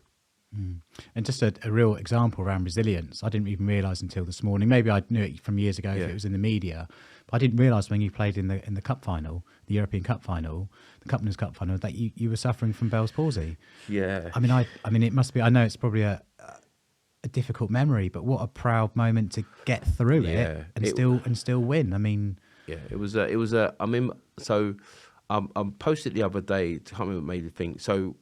And just a real example around resilience, I didn't even realise until this morning. Maybe I knew it from years ago if it was in the media, but I didn't realise when you played in the cup final, the European Cup final, the Cup Cup final, that you were suffering from Bell's palsy. Yeah. I mean, it must be. I know it's probably a difficult memory, but what a proud moment to get through it and still win. I mean, yeah, it was I mean, so I posted the other day. I can't remember what made me think. So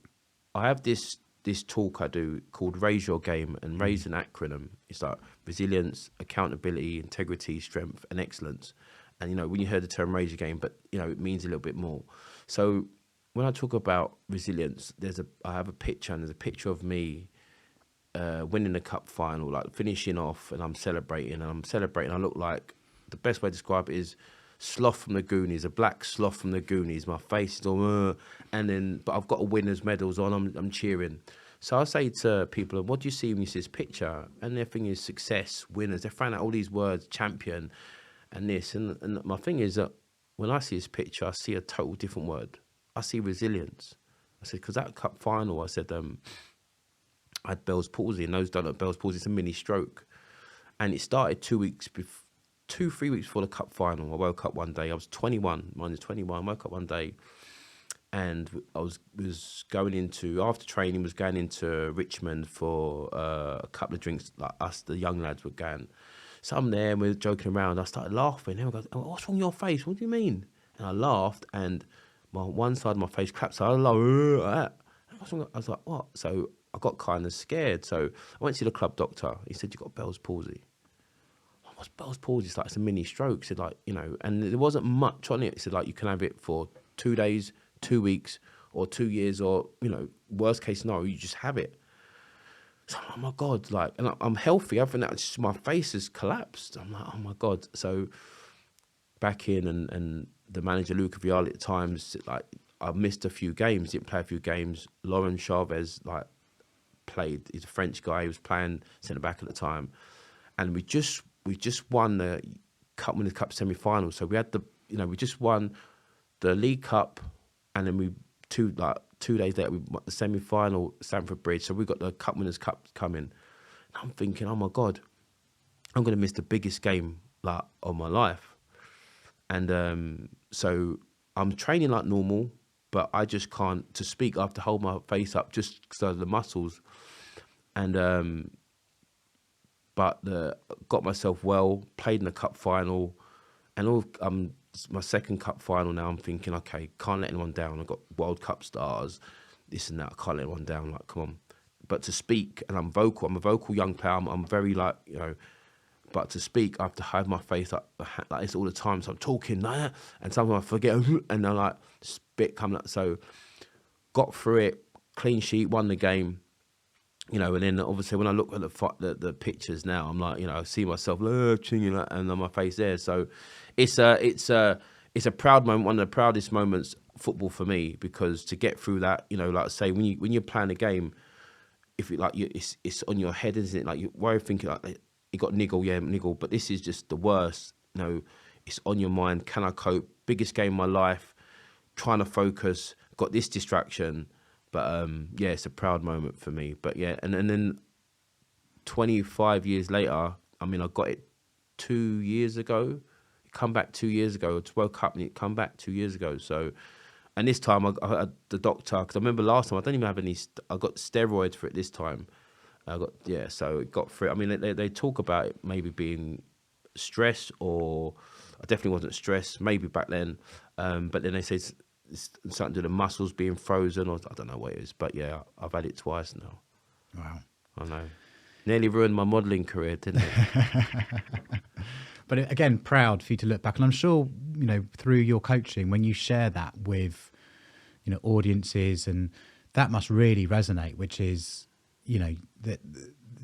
I have this talk I do called Raise Your Game, and raise an acronym. It's like resilience, accountability, integrity, strength, and excellence. And, you know, when you heard the term raise your game, but, you know, it means a little bit more. So when I talk about resilience, I have a picture, and there's a picture of me winning the cup final, like finishing off, and I'm celebrating. I look like, the best way to describe it is Sloth from the Goonies, a black sloth from the Goonies. My face is all, but I've got a winner's medals on. I'm cheering. So I say to people, what do you see when you see this picture? And their thing is success, winners. They find out all these words, champion, and this. And my thing is that when I see this picture, I see a total different word. I see resilience. I said, because that cup final, I said, I had Bell's palsy, and those don't know Bell's palsy, it's a mini stroke. And it started 3 weeks before the cup final. I woke up one day, I was 21, minus 21, woke up one day, and I was going into, after training, was going into Richmond for a couple of drinks, like us, the young lads were going. So I'm there and we're joking around. I started laughing. Everyone goes, "Oh, what's wrong with your face? What do you mean?" And I laughed, and one side of my face clapped. So I laughed. What's wrong? I was like, "What?" So I got kind of scared. So I went to the club doctor. He said, "You got Bell's palsy." What's Bell's palsy? It's like, it's a mini stroke. He said, like, and there wasn't much on it. He said, like, you can have it for 2 days, 2 weeks, or 2 years, or, worst case scenario, you just have it. So I'm like, oh my God, like, and I'm healthy. Other than that, it's just my face has collapsed. I'm like, oh my God. So back in, and the manager, Luca Vialli, at times, like, I missed a few games, didn't play a few games. Laurent Chavez, like, played. He's a French guy. He was playing centre back at the time. And we just won the Winners' Cup semi-final. So we had we just won the League Cup, and then 2 days later we won the semi-final, Stamford Bridge. So we got the Winners' Cup coming. And I'm thinking, oh my God, I'm going to miss the biggest game like of my life. And so I'm training like normal, but I just can't to speak. I have to hold my face up just because of the muscles. And but got myself well, played in the cup final, and my second cup final now. I'm thinking, okay, can't let anyone down. I've got World Cup stars, this and that. I can't let anyone down. Like, come on. But to speak, and I'm vocal. I'm a vocal young player. I'm very like, but to speak, I have to hide my face like this all the time. So I'm talking like that, and sometimes I forget, and then like spit coming up. So got through it, clean sheet, won the game. And then obviously when I look at the pictures now, I'm like, I see myself and on my face there. So it's a proud moment, one of the proudest moments football for me, because to get through that, like I say, when you're playing a game, if it like it's on your head, isn't it? Like you worry thinking like you got niggle, but this is just the worst. It's on your mind. Can I cope? Biggest game of my life. Trying to focus. Got this distraction. But yeah, it's a proud moment for me. But yeah, and then 25 years later, I got it 2 years ago. It come back 2 years ago. It's World Cup, and it come back 2 years ago. So, and this time I had the doctor, because I remember last time I don't even have any. I got steroids for it this time. So it got through. They talk about it maybe being stress, or I definitely wasn't stressed. Maybe back then, but then they say it's something to do with the muscles being frozen, or I don't know what it is. But yeah, I've had it twice now. Wow. I know. Nearly ruined my modelling career, didn't it? But again, proud for you to look back. And I'm sure, through your coaching, when you share that with, audiences, and that must really resonate, which is, that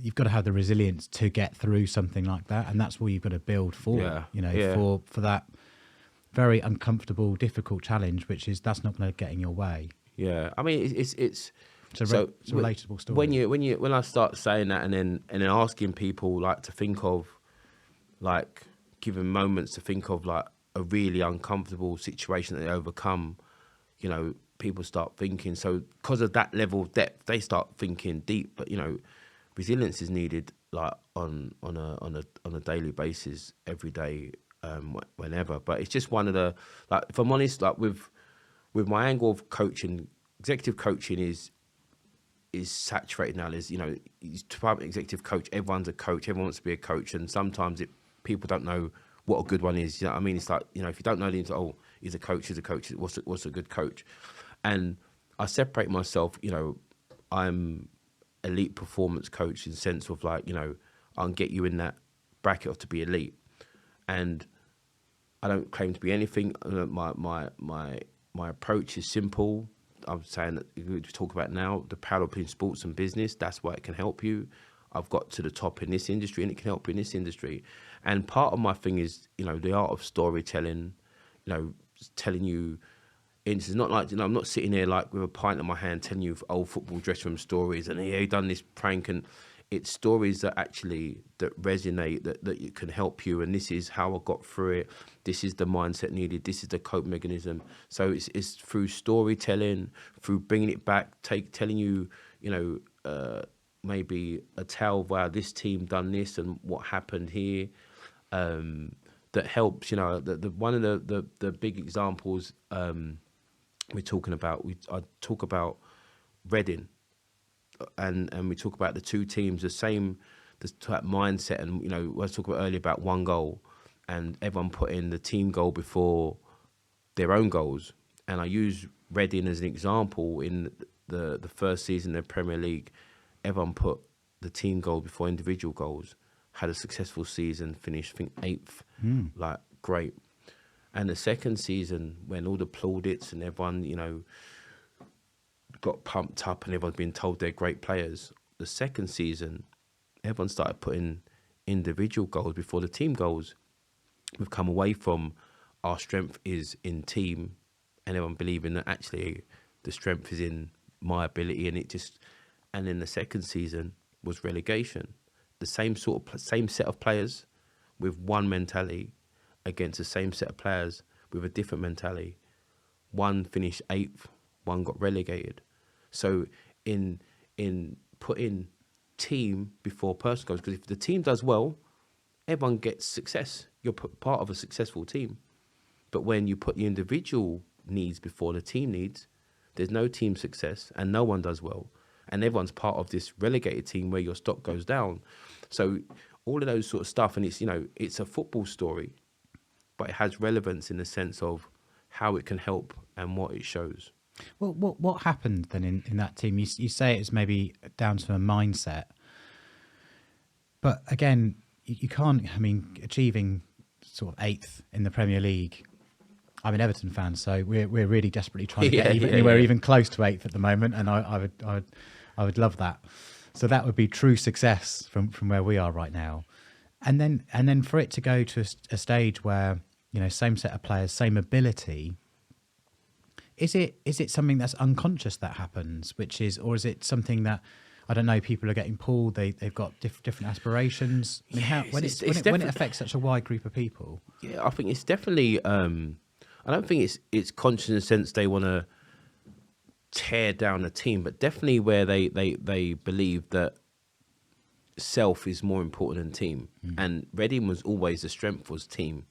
you've got to have the resilience to get through something like that. And that's what you've got to build for, for that very uncomfortable, difficult challenge, that's not going to get in your way. Yeah. It's a relatable story. When I start saying that, and then asking people like to think of, like, giving moments to think of like a really uncomfortable situation that they overcome, people start thinking. So because of that level of depth, they start thinking deep. But resilience is needed like on a daily basis, every day, whenever. But it's just one of the, like, if I'm honest, like with my angle of coaching, executive coaching is saturated now. There's private executive coach. Everyone's a coach. Everyone wants to be a coach, and sometimes people don't know what a good one is. You know what I mean? It's like, if you don't know, then it's like, oh, he's a coach. He's a coach. What's a good coach? And I separate myself. I'm elite performance coach in the sense of like, I can get you in that bracket of to be elite, and I don't claim to be anything. My approach is simple. I'm saying that we talk about now the power between sports and business. That's why it can help you. I've got to the top in this industry, and it can help you in this industry. And part of my thing is, the art of storytelling. Telling you. It's not like, I'm not sitting there like with a pint in my hand telling you old football dressing room stories and he done this prank, and it's stories that resonate, that can help you. And this is how I got through it. This is the mindset needed. This is the cope mechanism. So it's through storytelling, through bringing it back, telling you, maybe a tale of, wow, this team done this and what happened here. That helps. One of the big examples I talk about Reading, and we talk about the two teams, that mindset, and I was talking about earlier about one goal, and everyone putting the team goal before their own goals. And I use Reading as an example in the first season of the Premier League. Everyone put the team goal before individual goals. Had a successful season, finished I think 8th, like great. And the second season, when all the plaudits and everyone got pumped up and everyone's been told they're great players, the second season, everyone started putting individual goals before the team goals. We've come away from our strength is in team, and everyone believing that actually the strength is in my ability, and then the second season was relegation. The same same set of players with one mentality against the same set of players with a different mentality. One finished 8th, one got relegated. So in putting team before personal goals, because if the team does well, everyone gets success. You're part of a successful team. But when you put the individual needs before the team needs, there's no team success and no one does well. And everyone's part of this relegated team where your stock goes down. So all of those sort of stuff, and it's a football story, but it has relevance in the sense of how it can help and what it shows. Well, what happened then in that team? You say it's maybe down to a mindset, but again, you can't. I mean, achieving sort of 8th in the Premier League. I'm an Everton fan, so we're really desperately trying to get anywhere even close to 8th at the moment, and I would love that. So that would be true success from where we are right now, and then for it to go to a stage where same set of players, same ability. Is it something that's unconscious that happens, or is it something that, I don't know, people are getting pulled, they've got different aspirations? I mean, when it affects such a wide group of people? Yeah, I think it's definitely. I don't think it's conscious in the sense they want to tear down a team, but definitely where they believe that self is more important than team. And Reading was always the strength was team.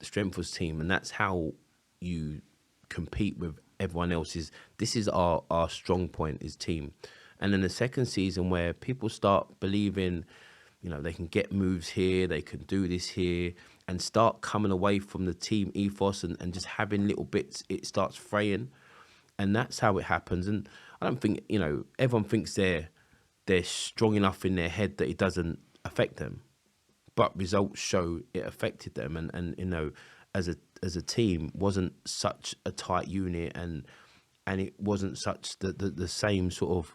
The strength was team, and that's how you compete with everyone else. This is our strong point is team. And then the second season where people start believing, they can get moves here, they can do this here, and start coming away from the team ethos and just having little bits, it starts fraying. And that's how it happens. And I don't think, everyone thinks they're strong enough in their head that it doesn't affect them. But results show it affected them. And as a team, wasn't such a tight unit, and it wasn't such the same sort of.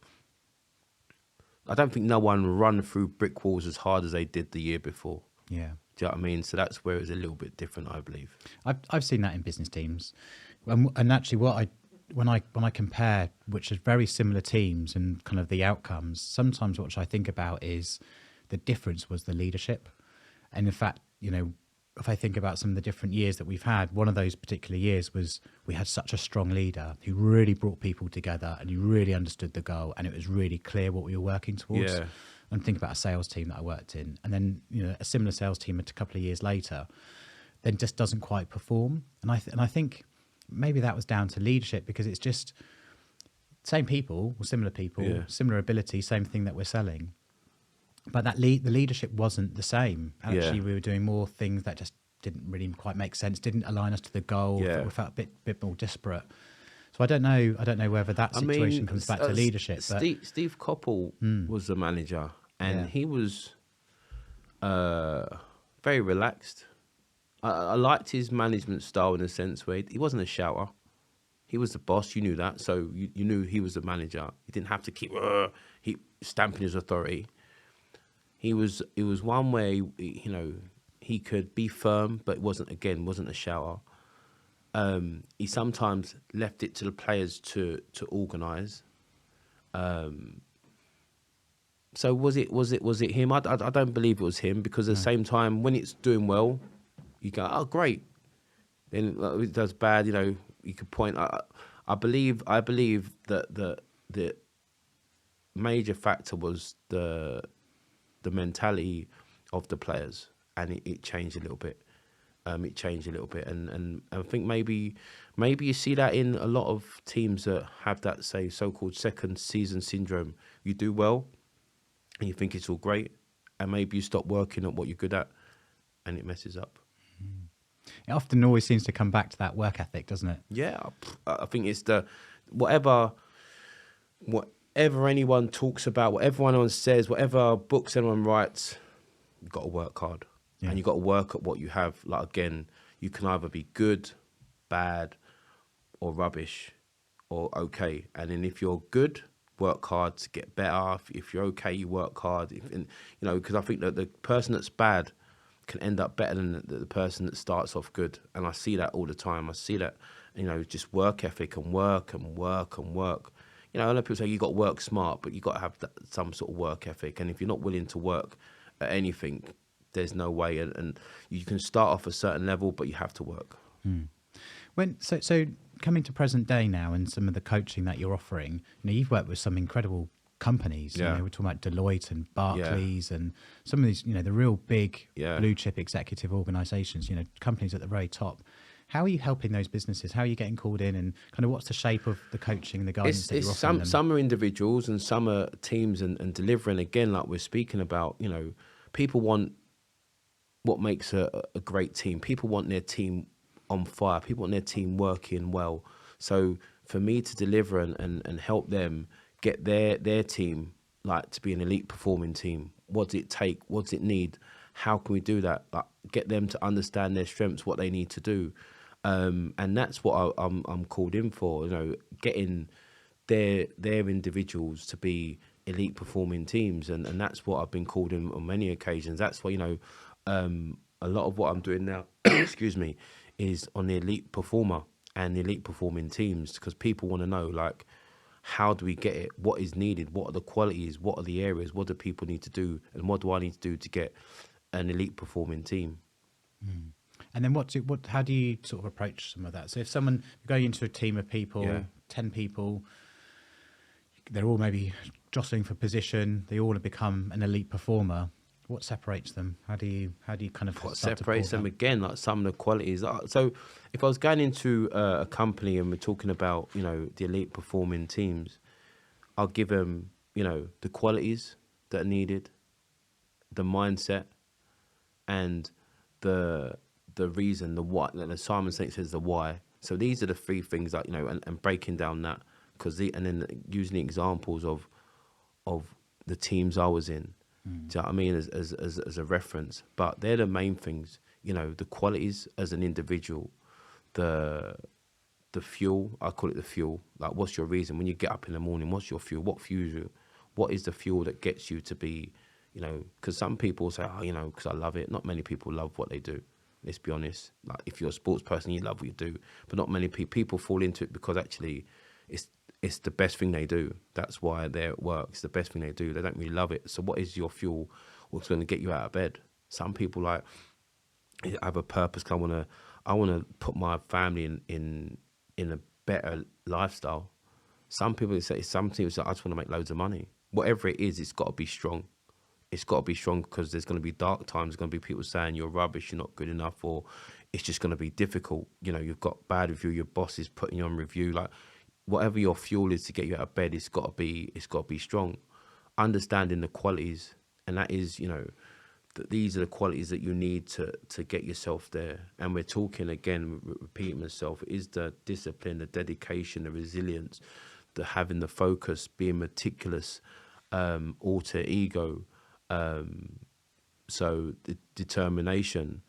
I don't think no one run through brick walls as hard as they did the year before. Yeah. Do you know what I mean? So that's where it's a little bit different, I believe. I've seen that in business teams, and actually, when I compare, which is very similar teams and kind of the outcomes, sometimes what I think about is the difference was the leadership, and in fact, if I think about some of the different years that we've had, one of those particular years was we had such a strong leader who really brought people together and who really understood the goal, and it was really clear what we were working towards. Yeah. And think about a sales team that I worked in, and then a similar sales team a couple of years later, then just doesn't quite perform. And I think maybe that was down to leadership, because it's just same people or similar people, similar ability, same thing that we're selling. But the leadership wasn't the same. And actually, we were doing more things that just didn't really quite make sense, didn't align us to the goal. Yeah. We felt a bit more disparate. So I don't know whether that situation comes back to leadership. Steve Coppell was the manager, and he was very relaxed. I liked his management style in the sense where he wasn't a shouter. He was the boss, you knew that, so you knew he was the manager. He didn't have to keep stamping his authority. It was one where he could be firm, but wasn't a shouter. He sometimes left it to the players to organise. So was it him? I don't believe it was him, because at the same time, when it's doing well, you go, oh great. Then if it does bad, you could point. I believe that the major factor was the mentality of the players, and it changed a little bit. it changed a little bit, and I think maybe you see that in a lot of teams that have that, say, so-called second season syndrome. You do well, and you think it's all great, and maybe you stop working at what you're good at, and it messes up. It often always seems to come back to that work ethic, doesn't it? Yeah, I think it's the whatever anyone talks about, whatever anyone says, whatever books anyone writes, you've got to work hard. Yeah. And you've got to work at what you have. Like, again, you can either be good, bad, or rubbish, or okay. And then if you're good, work hard to get better. If you're okay, you work hard. Because I think that the person that's bad can end up better than the person that starts off good. And I see that all the time. I see that, just work ethic and work and work and work. I know people say you got to work smart, but you got to have some sort of work ethic. And if you're not willing to work at anything, there's no way. And you can start off a certain level, but you have to work. So coming to present day now, and some of the coaching that you're offering, you've worked with some incredible companies. Yeah. We're talking about Deloitte and Barclays and some of these, the real big Yeah. blue chip executive organizations, companies at the very top. How are you helping those businesses? How are you getting called in, and kind of what's the shape of the coaching and the guidance that you're offering them? Some are individuals and some are teams, and delivering, again, like we're speaking about, people want what makes a great team. People want their team on fire. People want their team working well. So for me to deliver and help them get their team like to be an elite performing team, what does it take? What does it need? How can we do that? Like, get them to understand their strengths, what they need to do. And that's what I'm called in for, getting their individuals to be elite performing teams. And that's what I've been called in on many occasions. That's why, a lot of what I'm doing now, excuse me, is on the elite performer and the elite performing teams, because people want to know, like, how do we get it? What is needed? What are the qualities? What are the areas? What do people need to do? And what do I need to do to get an elite performing team? And then how do you sort of approach some of that? So if someone going into a team of people, Yeah. 10 people, they're all maybe jostling for position, they all have become an elite performer. What separates them? How do you kind of What start to separates pull them, that? again, like some of the qualities. So if I was going into a company and we're talking about, the elite performing teams, I'll give them, the qualities that are needed, the mindset, and the reason, the why. Like Simon Sinek says, the why. So these are the three things that, and breaking down that, and then using the examples of the teams I was in. Do you know what I mean? As a reference. But they're the main things, the qualities as an individual, the fuel, I call it the fuel. Like, what's your reason when you get up in the morning? What's your fuel? What fuels you? What is the fuel that gets you to be, because some people say, because I love it. Not many people love what they do. Let's be honest. Like, if you're a sports person, you love what you do. But not many people fall into it because actually it's the best thing they do. That's why they're at work. It's the best thing they do. They don't really love it. So what is your fuel? What's going to get you out of bed? Some people have a purpose. I want to put my family in a better lifestyle. Some people say I just want to make loads of money. Whatever it is, it's got to be strong. It's got to be strong, because there's going to be dark times. There's going to be people saying you're rubbish, you're not good enough, or it's just going to be difficult. You've got bad review. Your boss is putting you on review. Like, whatever your fuel is to get you out of bed, it's got to be strong. Understanding the qualities, and that is, that these are the qualities that you need to get yourself there. And we're talking, again, repeating myself, is the discipline, the dedication, the resilience, the having the focus, being meticulous, alter ego, so the determination.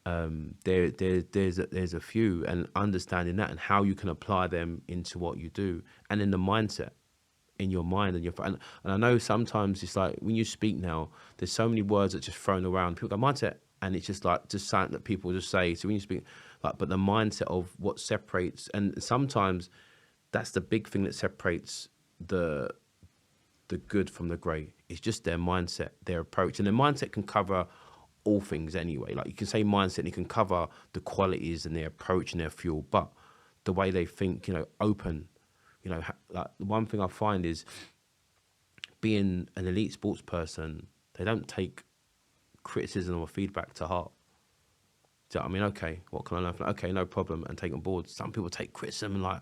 There's a few, and understanding that and how you can apply them into what you do, and in the mindset, in your mind and I know sometimes it's like when you speak now, there's so many words that are just thrown around. People go mindset, and it's just something that people just say. So when you speak, but the mindset of what separates, and sometimes that's the big thing that separates the good from the great. It's just their mindset, their approach, and their mindset can cover all things anyway. Like, you can say mindset, and you can cover the qualities and their approach and their fuel, but the way they think, open. Like, the one thing I find is, being an elite sports person, they don't take criticism or feedback to heart. Do you know what I mean? Okay, what can I learn from that? Okay, no problem, and take on board. Some people take criticism and like,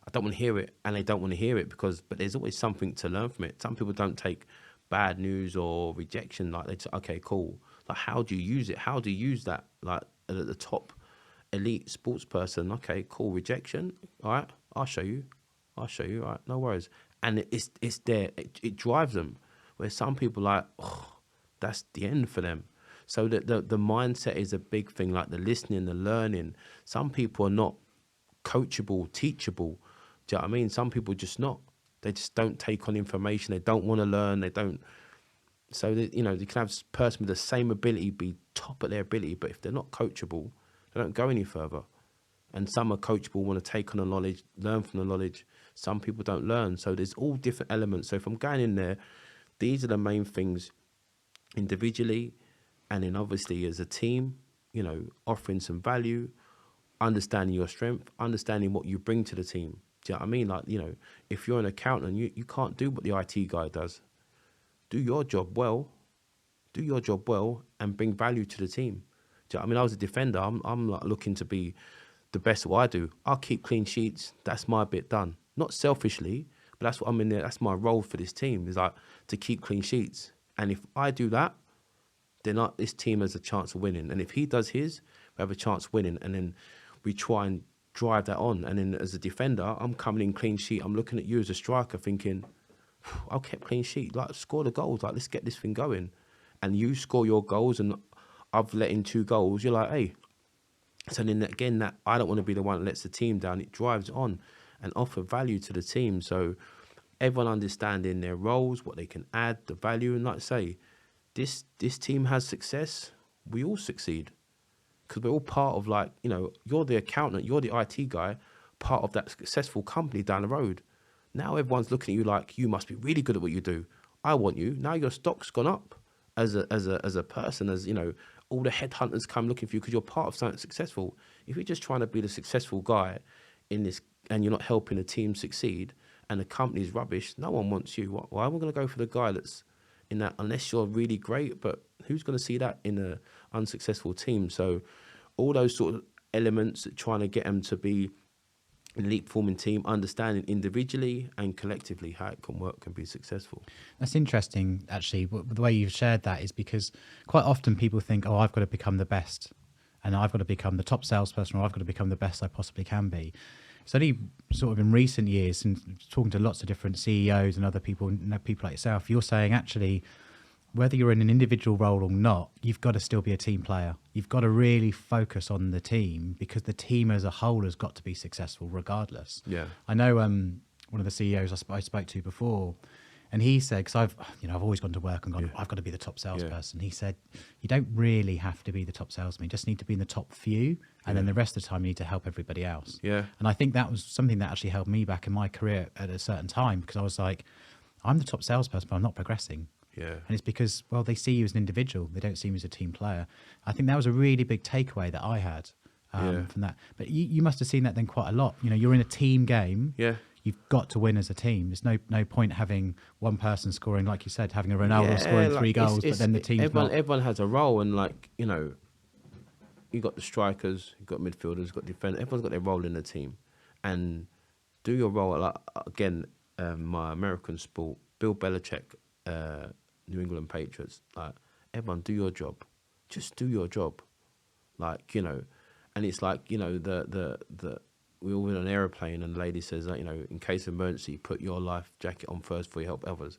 I don't want to hear it, and they don't want to hear it but there's always something to learn from it. Some people don't take bad news or rejection like they okay, cool. Like, how do you use it? How do you use that? Like at the top elite sports person, okay, cool. Rejection, all right, I'll show you. All right, no worries. And it's there. It drives them. Where some people like, oh, that's the end for them. So the mindset is a big thing. Like the listening, the learning. Some people are not coachable, teachable. Do you know what I mean? Some people just not. They just don't take on information. They don't want to learn. They don't. So that, you can have a person with the same ability be top at their ability, but if they're not coachable, they don't go any further. And some are coachable, want to take on the knowledge, learn from the knowledge. Some people don't learn. So there's all different elements. So if I'm going in there, these are the main things individually, and then obviously as a team, offering some value, understanding your strength, understanding what you bring to the team. Do you know what I mean? Like, if you're an accountant, you can't do what the IT guy does. Do your job well, and bring value to the team. Do you know what I mean? I was a defender. I'm like looking to be the best at what I do. I'll keep clean sheets. That's my bit done. Not selfishly, but that's what I'm in there. That's my role for this team, is like to keep clean sheets. And if I do that, then this team has a chance of winning. And if he does his, we have a chance of winning. And then we try and drive that on. And then as a defender, I'm coming in clean sheet. I'm looking at you as a striker thinking, I'll keep clean sheet. Like, score the goals. Like, let's get this thing going. And you score your goals and I've let in 2 goals. You're like, hey. So then again, that I don't want to be the one that lets the team down. It drives on and offer value to the team. So everyone understanding their roles, what they can add, the value. And like I say, this team has success. We all succeed. Because we're all part of, like, you're the accountant, you're the IT guy, part of that successful company down the road. Now everyone's looking at you like, you must be really good at what you do. I want you. Now your stock's gone up as a person, all the headhunters come looking for you because you're part of something successful. If you're just trying to be the successful guy in this and you're not helping the team succeed and the company's rubbish, no one wants you. Why am I going to go for the guy that's in that, unless you're really great? But who's going to see that in an unsuccessful team? So all those sort of elements, trying to get them to be an elite performing team, understanding individually and collectively how it can work and be successful. That's interesting, actually. The way you've shared that is because quite often people think, oh, I've got to become the best and I've got to become the top salesperson, or I've got to become the best I possibly can be. It's only sort of in recent years, and talking to lots of different CEOs and other people, people like yourself, you're saying actually, whether you're in an individual role or not, you've got to still be a team player. You've got to really focus on the team, because the team as a whole has got to be successful regardless. Yeah. I know one of the CEOs I spoke to before, and he said, because I've always gone to work and gone, I've got to be the top salesperson. He said, you don't really have to be the top salesman. You just need to be in the top few, and then the rest of the time you need to help everybody else. Yeah. And I think that was something that actually held me back in my career at a certain time, because I was like, I'm the top salesperson, but I'm not progressing. Yeah. And it's because, well, they see you as an individual. They don't see you as a team player. I think that was a really big takeaway that I had from that. But you must have seen that then quite a lot. You're in a team game. Yeah. You've got to win as a team. There's no point having one person scoring, like you said, having a Ronaldo scoring 3 goals, but then the team's not. Everyone has a role, and you got the strikers, you got midfielders, you got defenders. Everyone's got their role in the team, and do your role. Like, again, my American sport, Bill Belichick, New England Patriots. Like, everyone, do your job. Just do your job. Like, and it's like, we all in an aeroplane and the lady says that, in case of emergency, put your life jacket on first before you help others.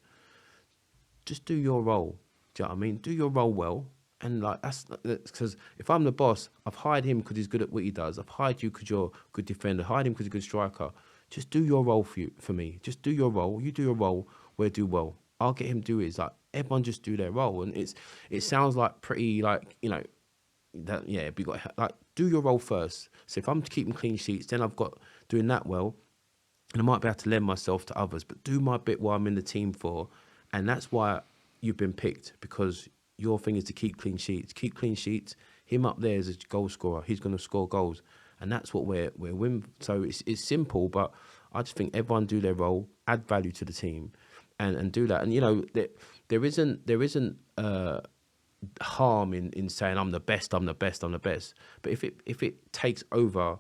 Just do your role. Do you know what I mean? Do your role well. And like, that's because if I'm the boss, I've hired him because he's good at what he does. I've hired you because you're a good defender. Hired him because he's a good striker. Just do your role for me. Just do your role. You do your role. We'll do well. I'll get him do his. Like, everyone just do their role. And it sounds like pretty, like, that, yeah, but you got, like, do your role first. So if I'm keeping clean sheets, then I've got doing that well, and I might be able to lend myself to others, but do my bit while I'm in the team for. And that's why you've been picked, because your thing is to keep clean sheets. Keep clean sheets. Him up there is a goal scorer. He's going to score goals, and that's what we're win. So it's simple, but I just think everyone do their role, add value to the team, and do that. And there isn't harm in saying I'm the best, I'm the best, I'm the best. But if it takes over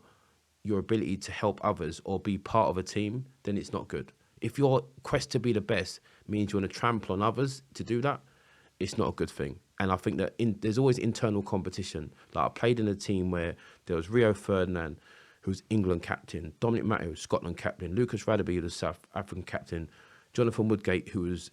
your ability to help others or be part of a team, then it's not good. If your quest to be the best means you want to trample on others to do that, it's not a good thing. And I think that there's always internal competition. Like I played in a team where there was Rio Ferdinand, who's England captain, Dominic Matteo, Scotland captain, Lucas Radebe, the South African captain, Jonathan Woodgate, who was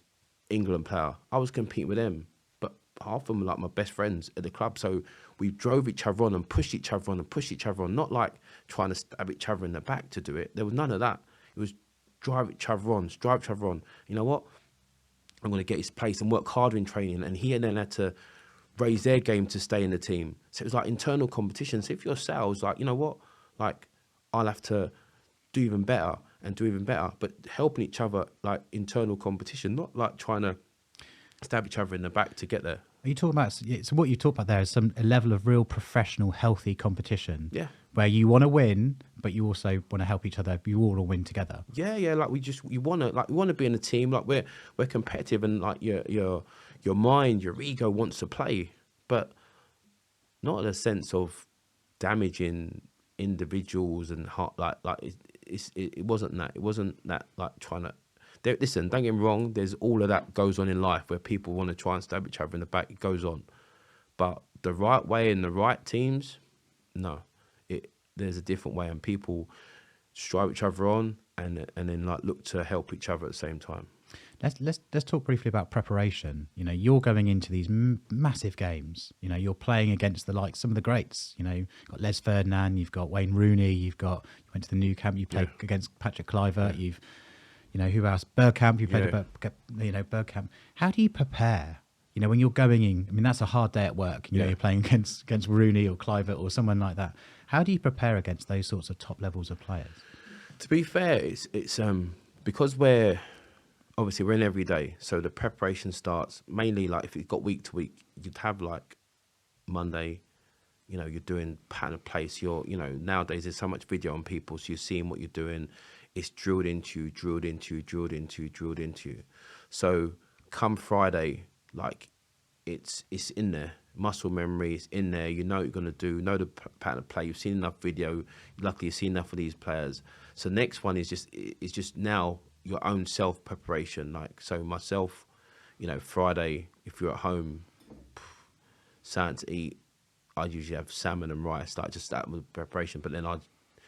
England player. I was competing with them, but half of them were like my best friends at the club. So we drove each other on and pushed each other on and pushed each other on, not like trying to stab each other in the back to do it. There was none of that. It was drive each other on, drive each other on. You know what? I'm going to get his place and work harder in training. And he then had to raise their game to stay in the team. So it was like internal competition. So if you're sales, like, you know what? Like, I'll have to do even better and do even better. But helping each other, like internal competition, not like trying to stab each other in the back to get there. Are you talking about, so what you talk about there is a level of real professional, healthy competition. Yeah. Where you want to win, but you also want to help each other. You all win together. Yeah. Like we want to be in a team. Like we're competitive, and like your mind, your ego wants to play, but not in a sense of damaging individuals and heart. Like it wasn't that. It wasn't that like trying to. Listen, don't get me wrong. There's all of that goes on in life where people want to try and stab each other in the back. It goes on, but the right way and the right teams, no. There's a different way, and people strive each other on, and then like look to help each other at the same time. Let's talk briefly about preparation. You know, you're going into these massive games. You know, you're playing against some of the greats. You know, you've got Les Ferdinand, you've got Wayne Rooney, you went to the new camp, you played against Patrick Kluivert, you know, who else? Bergkamp, you played Bergkamp. How do you prepare? You know, when you're going in, I mean, that's a hard day at work. You know, you're playing against Rooney or Kluivert or someone like that. How do you prepare against those sorts of top levels of players? To be fair, it's because we're in every day, so the preparation starts mainly like if you've got week to week, you'd have like Monday, you know, you're doing pattern of place. Nowadays there's so much video on people, so you're seeing what you're doing. It's drilled into you. So come Friday, like it's in there. Muscle memory is in there. You know what you're going to do, know the pattern of play. You've seen enough video. Luckily, you've seen enough of these players. So next one is just now your own self preparation. Like, so myself, you know, Friday, if you're at home, something to eat, I usually have salmon and rice, like just that with preparation. But then I'd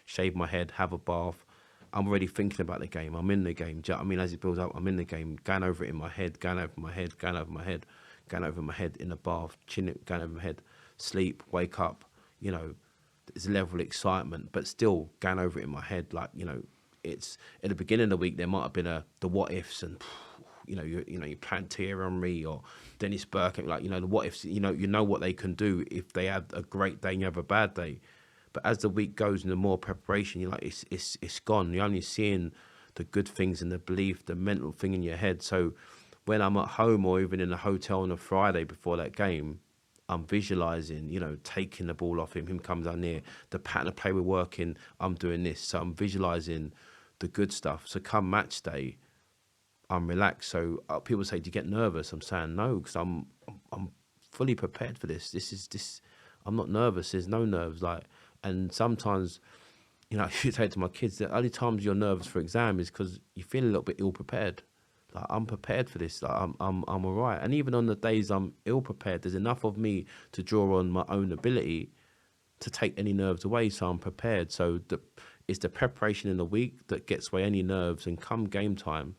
shave my head, have a bath. I'm already thinking about the game. I'm in the game. Do you know what I mean? As it builds up, I'm in the game, going over it in my head, going over my head in the bath, going over my head, sleep, wake up, you know, there's a level of excitement, but still going over it in my head. Like, you know, it's at the beginning of the week, there might have been the what ifs and, you plan Thierry Henry or Dennis Bergkamp, like, you know, the what ifs, you know what they can do if they have a great day and you have a bad day. But as the week goes and the more preparation, you're like, it's gone. You're only seeing the good things and the belief, the mental thing in your head. So when I'm at home or even in a hotel on a Friday before that game, I'm visualizing, you know, taking the ball off him comes down there, the pattern of play we're working, I'm doing this. So I'm visualizing the good stuff. So come match day, I'm relaxed. So people say, do you get nervous? I'm saying no, because I'm fully prepared for this. I'm not nervous. There's no nerves. Like, and sometimes, you know, I should say to my kids, the only times you're nervous for exam is because you feel a little bit ill prepared. Like, I'm prepared for this. Like, I'm all right. And even on the days I'm ill prepared, there's enough of me to draw on my own ability to take any nerves away. So I'm prepared. So it's the preparation in the week that gets away any nerves. And come game time,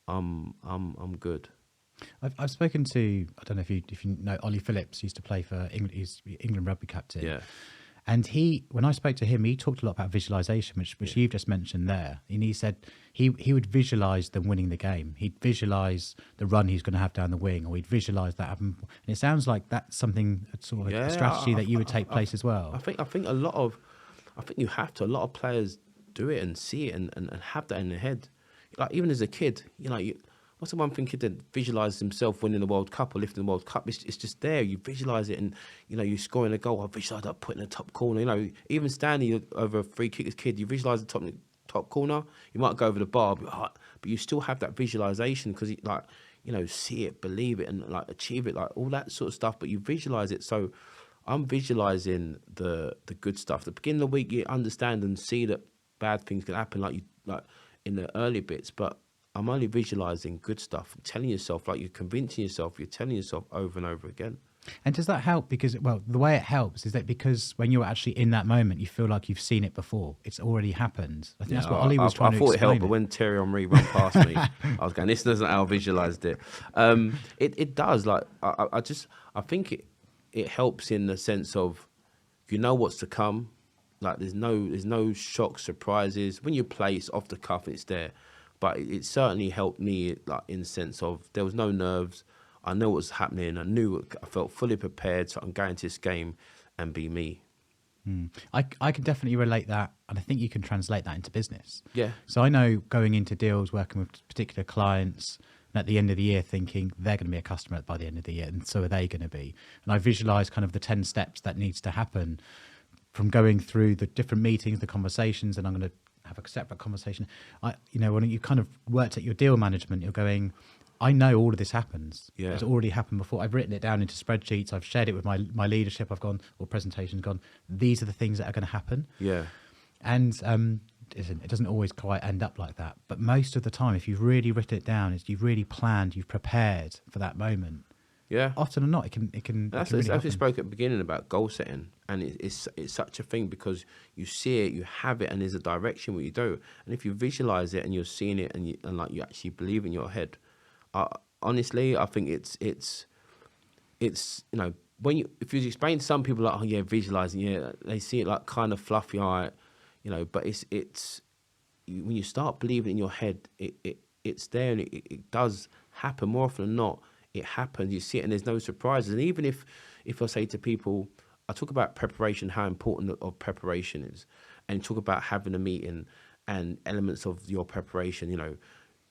I'm good. I've spoken to, I don't know if you know, Ollie Phillips used to play for England. He's England rugby captain. Yeah. And when I spoke to him, he talked a lot about visualization, which you've just mentioned there. And he said he would visualize them winning the game. He'd visualize the run he's going to have down the wing, or he'd visualize that happen. And it sounds like that's something, sort of a strategy that you would take place as well. I think a lot of players do it and see it and have that in their head. Like, even as a kid, you know, what's the one thing kid that visualises himself winning the World Cup or lifting the World Cup? It's just there. You visualise it, and, you know, you scoring a goal. I visualise that putting the top corner. You know, even standing over a free kick as a kid, you visualise the top corner. You might go over the bar, but you still have that visualization because like, see it, believe it, and like achieve it, like all that sort of stuff. But you visualize it. So I'm visualizing the good stuff. The beginning of the week, you understand and see that bad things can happen, like in the early bits. But I'm only visualizing good stuff, telling yourself, like you're convincing yourself, you're telling yourself over and over again. And does that help? Because, well, the way it helps is that because when you're actually in that moment, you feel like you've seen it before. It's already happened. I think that's what Ollie was trying to explain. I thought it helped, but when Terry Henry ran past me, I was going, this isn't how I visualized it. It does. Like, I think it helps in the sense of, you know what's to come. Like, there's no shock, surprises. When you play, it's off the cuff, it's there. But it certainly helped me, like, in the sense of there was no nerves. I know what was happening. I felt fully prepared, so I'm going to this game and be me. I can definitely relate that, and I think you can translate that into business. Yeah. So I know going into deals, working with particular clients, and at the end of the year thinking they're going to be a customer by the end of the year, and so are they going to be. And I visualize kind of the 10 steps that needs to happen from going through the different meetings, the conversations, and I'm going to have a separate conversation. When you kind of worked at your deal management, you're going, I know all of this happens. Yeah. It's already happened before. I've written it down into spreadsheets. I've shared it with my leadership. Or presentations gone, these are the things that are going to happen. Yeah. And it doesn't always quite end up like that. But most of the time, if you've really written it down, you've really planned, you've prepared for that moment. Yeah. Often or not, it can. That's really we spoke at the beginning about goal setting, and it's such a thing because you see it, you have it, and there's a direction what you do. And if you visualize it and you're seeing it, and like you actually believe in your head, honestly, I think it's if you explain to some people like, oh yeah, visualizing, yeah, they see it like kind of fluffy, but it's when you start believing in your head, it's there, and it does happen more often than not. It happens, you see it, and there's no surprises. And even if I say to people, I talk about preparation, how important of preparation is, and talk about having a meeting and elements of your preparation,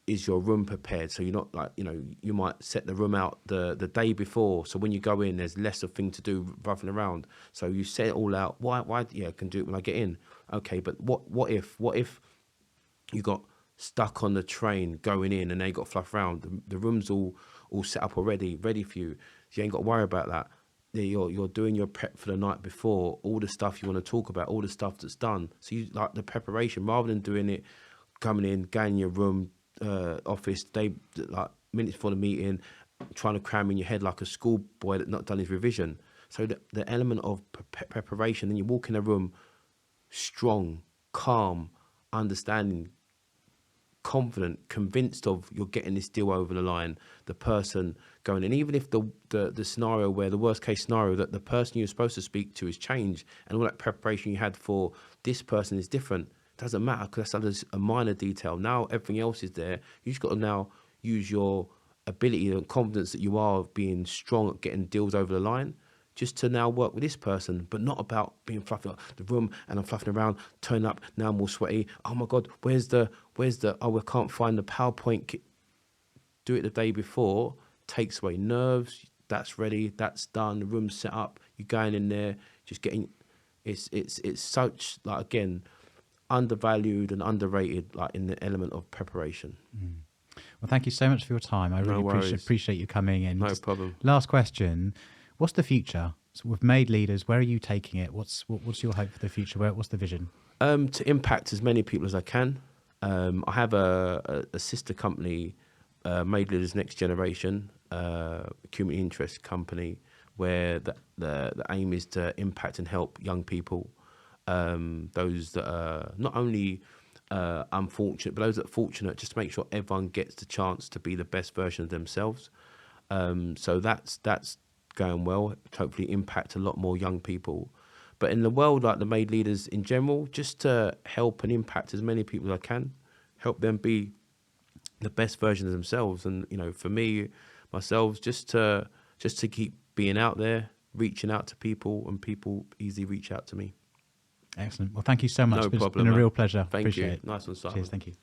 is your room prepared? So you're not like, you might set the room out the day before. So when you go in, there's less of thing to do roughing around. So you set it all out. Why? Yeah, I can do it when I get in. Okay, but what if you got stuck on the train going in and they got fluffed around? The room's all set up already, ready for you. So you ain't got to worry about that. You're doing your prep for the night before, all the stuff you want to talk about, all the stuff that's done. So you like the preparation rather than doing it, coming in, going in your room, office, like minutes before the meeting, trying to cram in your head like a schoolboy that's not done his revision. So the element of preparation, then you walk in a room strong, calm, understanding, confident, convinced of you're getting this deal over the line, the person going, and even if the scenario where the worst case scenario that the person you're supposed to speak to has changed and all that preparation you had for this person is different, doesn't matter because that's a minor detail. Now everything else is there. You just got to now use your ability and confidence that you are being strong at getting deals over the line, just to now work with this person, but not about being fluffy, like the room and I'm fluffing around, turn up, now I'm all sweaty. Oh my God, where's the, oh, I can't find the PowerPoint. Do it the day before, takes away nerves, that's ready, that's done, the room's set up, you're going in there, just getting, it's such, like, again, undervalued and underrated, like in the element of preparation. Well, thank you so much for your time. I really appreciate you coming in. No problem. Last question. What's the future? So we've made leaders. Where are you taking it? What's your hope for the future? What's the vision? To impact as many people as I can. I have a sister company, Made Leaders Next Generation, community interest company, where the aim is to impact and help young people, those that are not only unfortunate, but those that are fortunate, just to make sure everyone gets the chance to be the best version of themselves. So that's going well, hopefully impact a lot more young people. But in the world, like the Made Leaders in general, just to help and impact as many people as I can, help them be the best version of themselves. And, for me, myself, just to keep being out there, reaching out to people, and people easily reach out to me. Excellent. Well, thank you so much. No problem. It's been a real pleasure. Thank Appreciate you. it. Nice one, Simon. Cheers. Thank you.